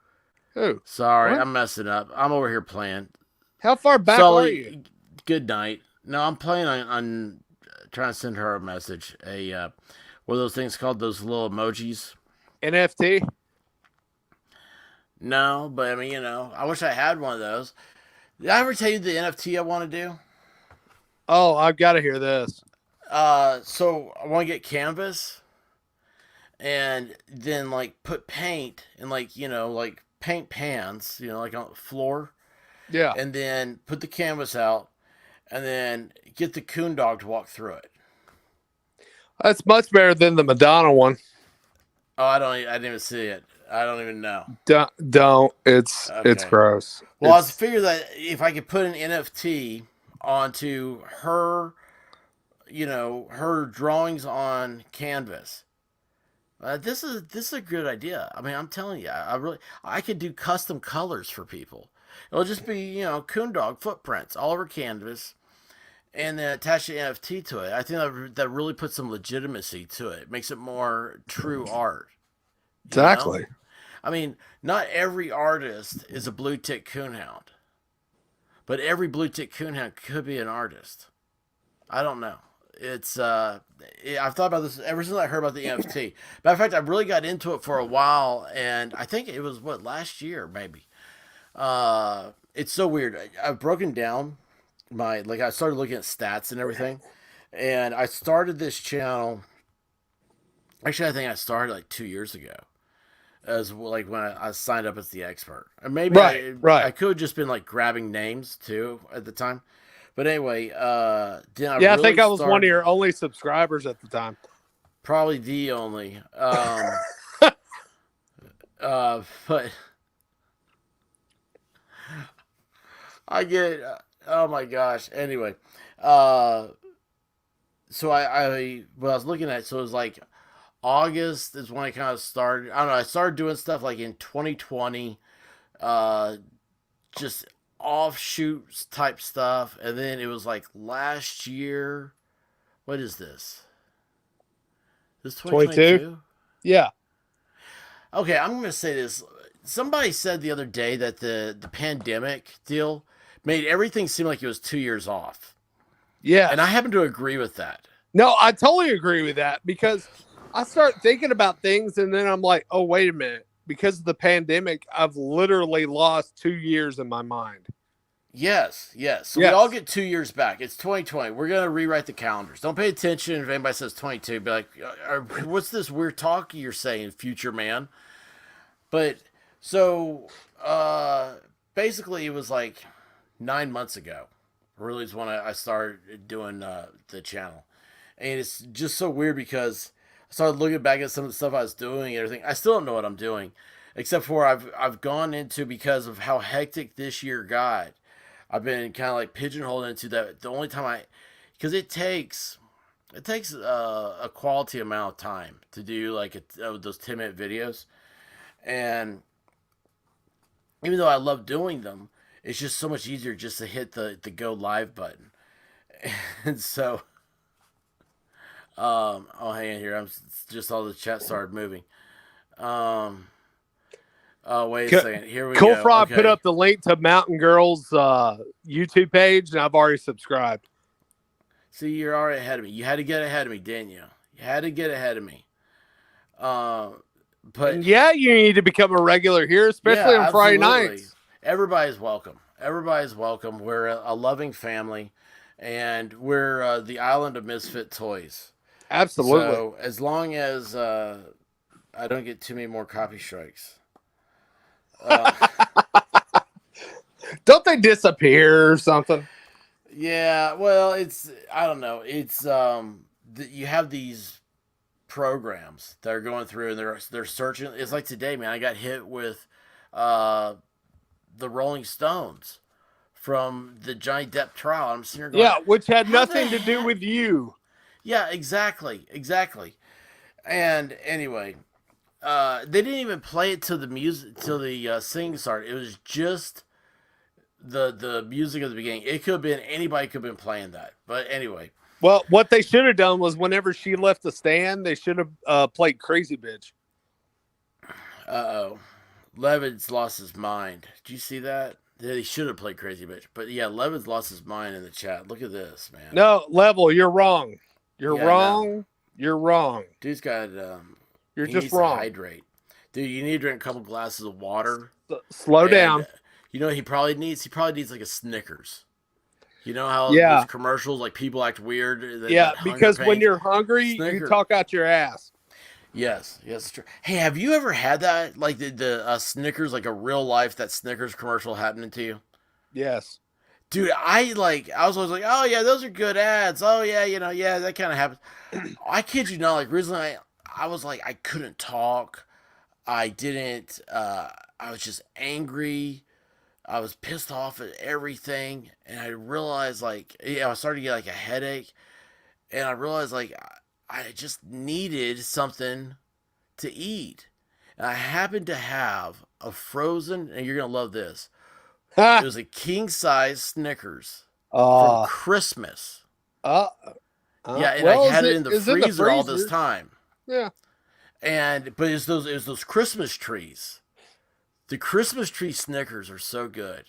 Who? Sorry, what? I'm messing up. I'm over here playing. How far back Sully, are you? Good night. No, I'm playing on trying to send her a message. What are those things called? Those little emojis? NFT? No, but I mean, I wish I had one of those. Did I ever tell you the NFT I want to do? Oh, I've got to hear this. So I want to get canvas and then put paint and paint pans, like on the floor. Yeah. And then put the canvas out and then get the coon dog to walk through it. That's much better than the Madonna one. Oh, I didn't even see it. I don't even know. Don't. It's gross. Well, I was figuring that if I could put an NFT onto her, her drawings on canvas. This is a good idea. I mean, I'm telling you, I could do custom colors for people. It'll just be, coon dog footprints all over canvas, and then attach the NFT to it. I think that really puts some legitimacy to it. Makes it more true art. Exactly. I mean, not every artist is a blue tick coonhound, but every blue tick coonhound could be an artist. I don't know. It's I've thought about this ever since I heard about the NFT. Matter of fact, I really got into it for a while, and I think it was last year maybe. It's so weird. I've broken down I started looking at stats and everything, and I started this channel. Actually, I think I started 2 years ago. As when I signed up as the expert, and maybe I could have just been grabbing names too at the time, but anyway, I think I was one of your only subscribers at the time. Probably the only, but I get, oh my gosh. Anyway, so I was looking at it, so it was like August is when I kind of started. I don't know. I started doing stuff like in 2020, uh, just offshoots type stuff, and then it was like last year. What is this? This 22? 2022? Yeah. Okay, I'm gonna say this. Somebody said the other day that the pandemic deal made everything seem like it was 2 years off, Yeah. and I happen to agree with that. No, I totally agree with that because I start thinking about things and then I'm like, oh, wait a minute. Because of the pandemic, I've literally lost 2 years in my mind. Yes, yes. So Yes. we all get 2 years back. It's 2020. We're gonna rewrite the calendars. Don't pay attention if anybody says 22. Be like, what's this weird talk you're saying, future man? But so basically, it was like 9 months ago. Really, is when I started doing the channel, and it's just so weird because I started looking back at some of the stuff I was doing and everything. I still don't know what I'm doing, except for I've gone into, because of how hectic this year got. I've been kind of like pigeonholed into that. The only time because it takes a quality amount of time to do like those 10-minute videos, and even though I love doing them, it's just so much easier just to hit the go live button. And so, oh, hang on here. I'm just all the chat started moving. Oh, wait a second. Here we Cool go. Frog Okay. put up the link to Mountain Girls YouTube page, and I've already subscribed. See, you're already ahead of me. You had to get ahead of me, didn't you? You had to get ahead of me. But And yeah, you need to become a regular here, especially yeah, on Friday absolutely. nights. Everybody's welcome. Everybody's welcome. We're a loving family, and we're the island of misfit toys. Absolutely. So as long as I don't get too many more copy strikes. Don't they disappear or something? Yeah, well, I don't know. It's you have these programs that are going through and they're searching. It's like today, man. I got hit with the Rolling Stones from the Johnny Depp trial. I'm sitting here going, Yeah, which had how nothing the to do heck? with you. Yeah, exactly. And anyway, they didn't even play it till the music till the singing started. It was just the music of the beginning. It could have been anybody could have been playing that. But anyway. Well, what they should have done was whenever she left the stand, they should have played Crazy Bitch. Uh-oh. Levin's lost his mind. Did you see that? Yeah, he should have played Crazy Bitch. But yeah, Levin's lost his mind in the chat. Look at this, man. No, Level, you're wrong. You're Yeah, wrong. You're wrong. Dude's got You're he just needs to wrong. hydrate. Dude, you need to drink a couple glasses of water. Slow And, down. You know what he probably needs? He probably needs like a Snickers. You know how Yeah. those commercials, like people act weird? Yeah, that hunger because when pains? you're hungry, you Snickers. talk out your ass. Yes, it's true. Hey, have you ever had that? Like the Snickers, like a real life that Snickers commercial happening to you? Yes. Dude, I was always like, oh yeah, those are good ads. Oh yeah, yeah, that kind of happens. I kid you not, like recently I was like, I couldn't talk. I didn't, I was just angry. I was pissed off at everything. And I realized like, yeah, I started to get like a headache. And I realized like, I just needed something to eat. And I happened to have a frozen, and you're going to love this. It was a king size Snickers from Christmas. Yeah, and I had it in the freezer all this time. Yeah. But it was those Christmas trees. The Christmas tree Snickers are so good.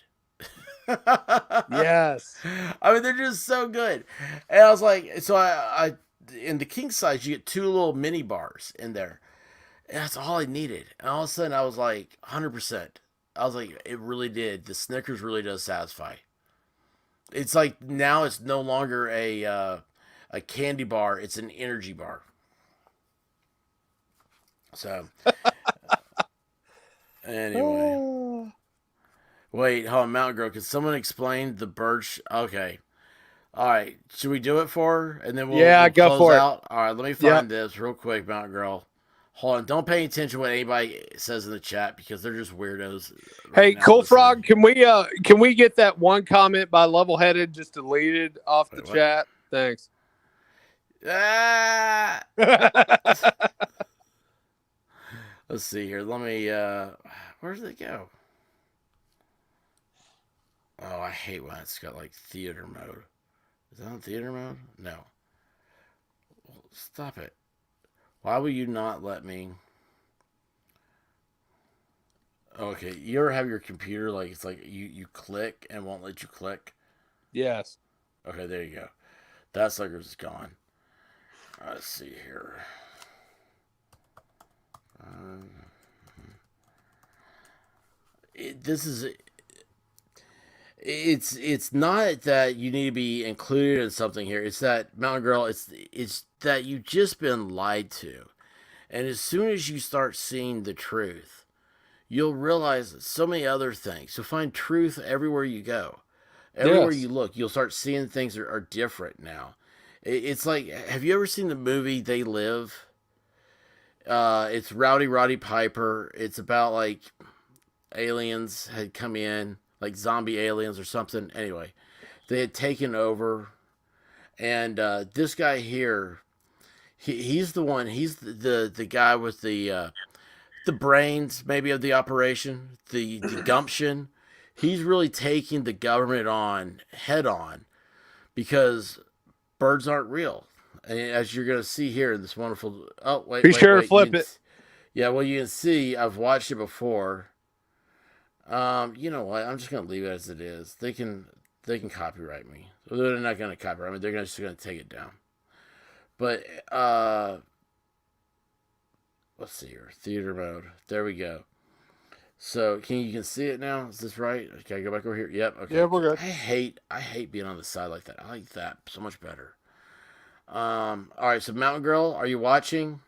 Yes. I mean, they're just so good. And I was like, so I in the king size, you get 2 little mini bars in there. And that's all I needed. And all of a sudden, I was like, 100%. I was like, it really did. The Snickers really does satisfy. It's like now it's no longer a candy bar. It's an energy bar. So, anyway. Wait, hold on, Mountain Girl. Can someone explain the birch? Okay. All right. Should we do it for her? And then we'll go close for it. out? All right, let me find this real quick, Mountain Girl. Hold on. Don't pay attention to what anybody says in the chat because they're just weirdos. Hey, Cool Frog, can we get that one comment by Level Headed just deleted off the chat? Thanks. Ah! Let's see here. Let me. Where does it go? Oh, I hate when it's got like theater mode. Is that on theater mode? No. Well, stop it. Why will you not let me? Okay, you ever have your computer like it's like you click and won't let you click? Yes. Okay, there you go. That sucker's gone. Let's see here. This is it's not that you need to be included in something here. It's that Mountain Girl. It's that you've just been lied to, and as soon as you start seeing the truth, you'll realize so many other things. You'll find truth everywhere you go, everywhere Yes. you look. You'll start seeing things are different now. It's like, have you ever seen the movie They Live? It's Roddy Piper. It's about like aliens had come in, like zombie aliens or something. Anyway, they had taken over, and this guy here, he's the one. He's the guy with the brains, maybe, of the operation, the gumption. He's really taking the government on head on because birds aren't real. And as you're going to see here in this wonderful. Oh, wait, Be wait, sure to wait. flip it. Yeah, well, you can see I've watched it before. You know what? I'm just gonna leave it as it is. They can copyright me. They're not gonna copyright me. They're just gonna take it down. But let's see here. Theater mode. There we go. So you can see it now? Is this right? Can I go back over here? Yep. Okay. Yeah, we're good. I hate being on the side like that. I like that so much better. All right. So Mountain Girl, are you watching?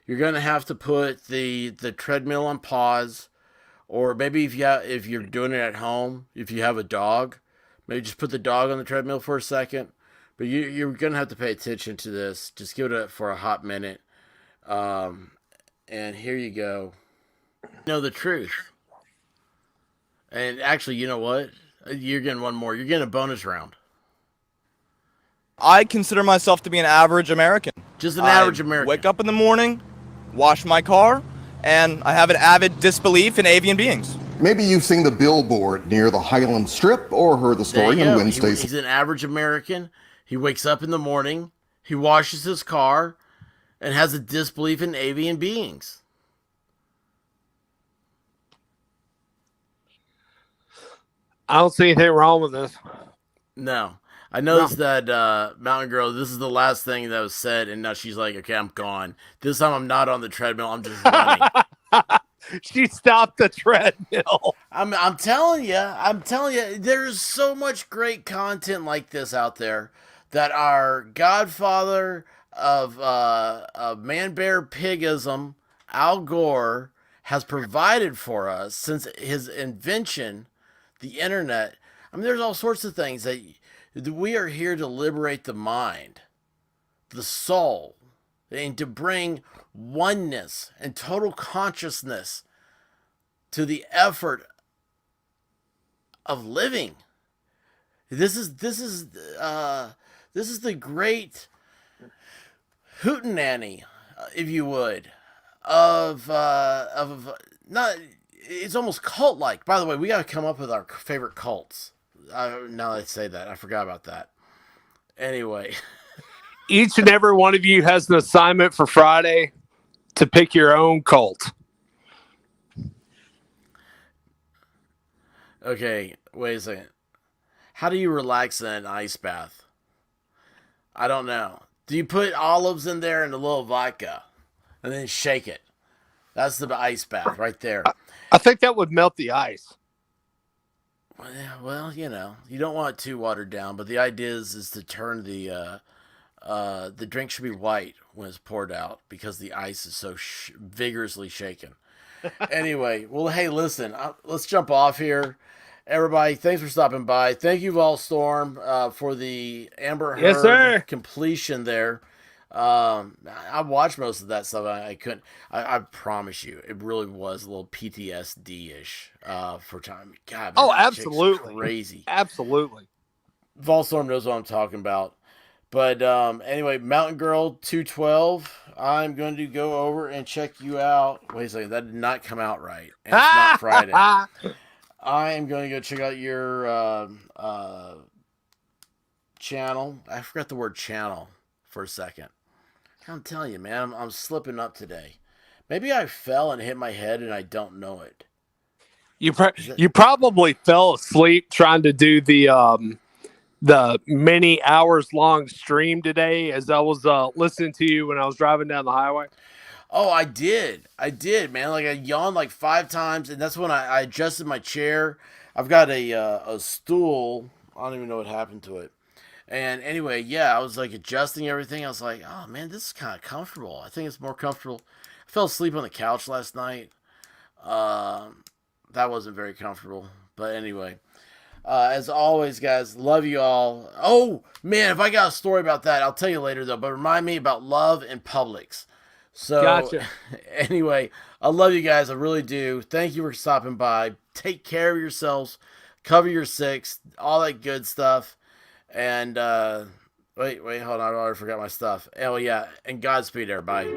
You're gonna have to put the treadmill on pause. Or maybe if you're doing it at home, if you have a dog, maybe just put the dog on the treadmill for a second. But you're going to have to pay attention to this. Just give it for a hot minute. And here you go. Know the truth. And actually, you know what? You're getting one more. You're getting a bonus round. I consider myself to be an average American. Just an average American. Wake up in the morning, wash my car, and I have an avid disbelief in avian beings. Maybe you've seen the billboard near the Highland Strip or heard the story on Wednesdays. He's an average American. He wakes up in the morning, he washes his car, and has a disbelief in avian beings. I don't see anything wrong with this. No. I noticed that Mountain Girl, this is the last thing that was said, and now she's like, okay, I'm gone. This time I'm not on the treadmill, I'm just running. She stopped the treadmill. I'm telling you, there's so much great content like this out there that our godfather of man-bear pigism, Al Gore, has provided for us since his invention, the internet. I mean, there's all sorts of things that we are here to liberate the mind, the soul, and to bring oneness and total consciousness to the effort of living. This is the great hootenanny, if you would, of not. It's almost cult-like. By the way, we got to come up with our favorite cults. Now that I say that, I forgot about that. Anyway. Each and every one of you has an assignment for Friday to pick your own cult. Okay, wait a second. How do you relax in an ice bath? I don't know. Do you put olives in there and a little vodka and then shake it? That's the ice bath right there. I think that would melt the ice. Well, you know, you don't want it too watered down, but the idea is to turn the drink should be white when it's poured out because the ice is so vigorously shaken. Anyway, well, hey, listen, let's jump off here. Everybody, thanks for stopping by. Thank you, Volstorm, for the Amber Heard completion there. I watched most of that stuff. I couldn't. I promise you, it really was a little PTSD-ish for time. God, man, absolutely crazy, absolutely. Volstorm knows what I'm talking about. But anyway, Mountain Girl 212. I'm going to go over and check you out. Wait a second, that did not come out right. And it's not Friday. I am going to go check out your channel. I forgot the word channel for a second. I'm telling you, man, I'm slipping up today. Maybe I fell and hit my head and I don't know it. You probably fell asleep trying to do the many hours long stream today as I was listening to you when I was driving down the highway. Oh, I did, man. Like I yawned like 5 times, and that's when I adjusted my chair. I've got a stool. I don't even know what happened to it. And anyway, yeah, I was like adjusting everything. I was like, oh man, this is kind of comfortable. I think it's more comfortable. I fell asleep on the couch last night. That wasn't very comfortable. But anyway, as always, guys, love you all. Oh man, if I got a story about that, I'll tell you later though. But remind me about love in Publix. So Gotcha. Anyway, I love you guys. I really do. Thank you for stopping by. Take care of yourselves. Cover your six. All that good stuff. And wait, hold on. I already forgot my stuff. Oh yeah, and Godspeed, everybody.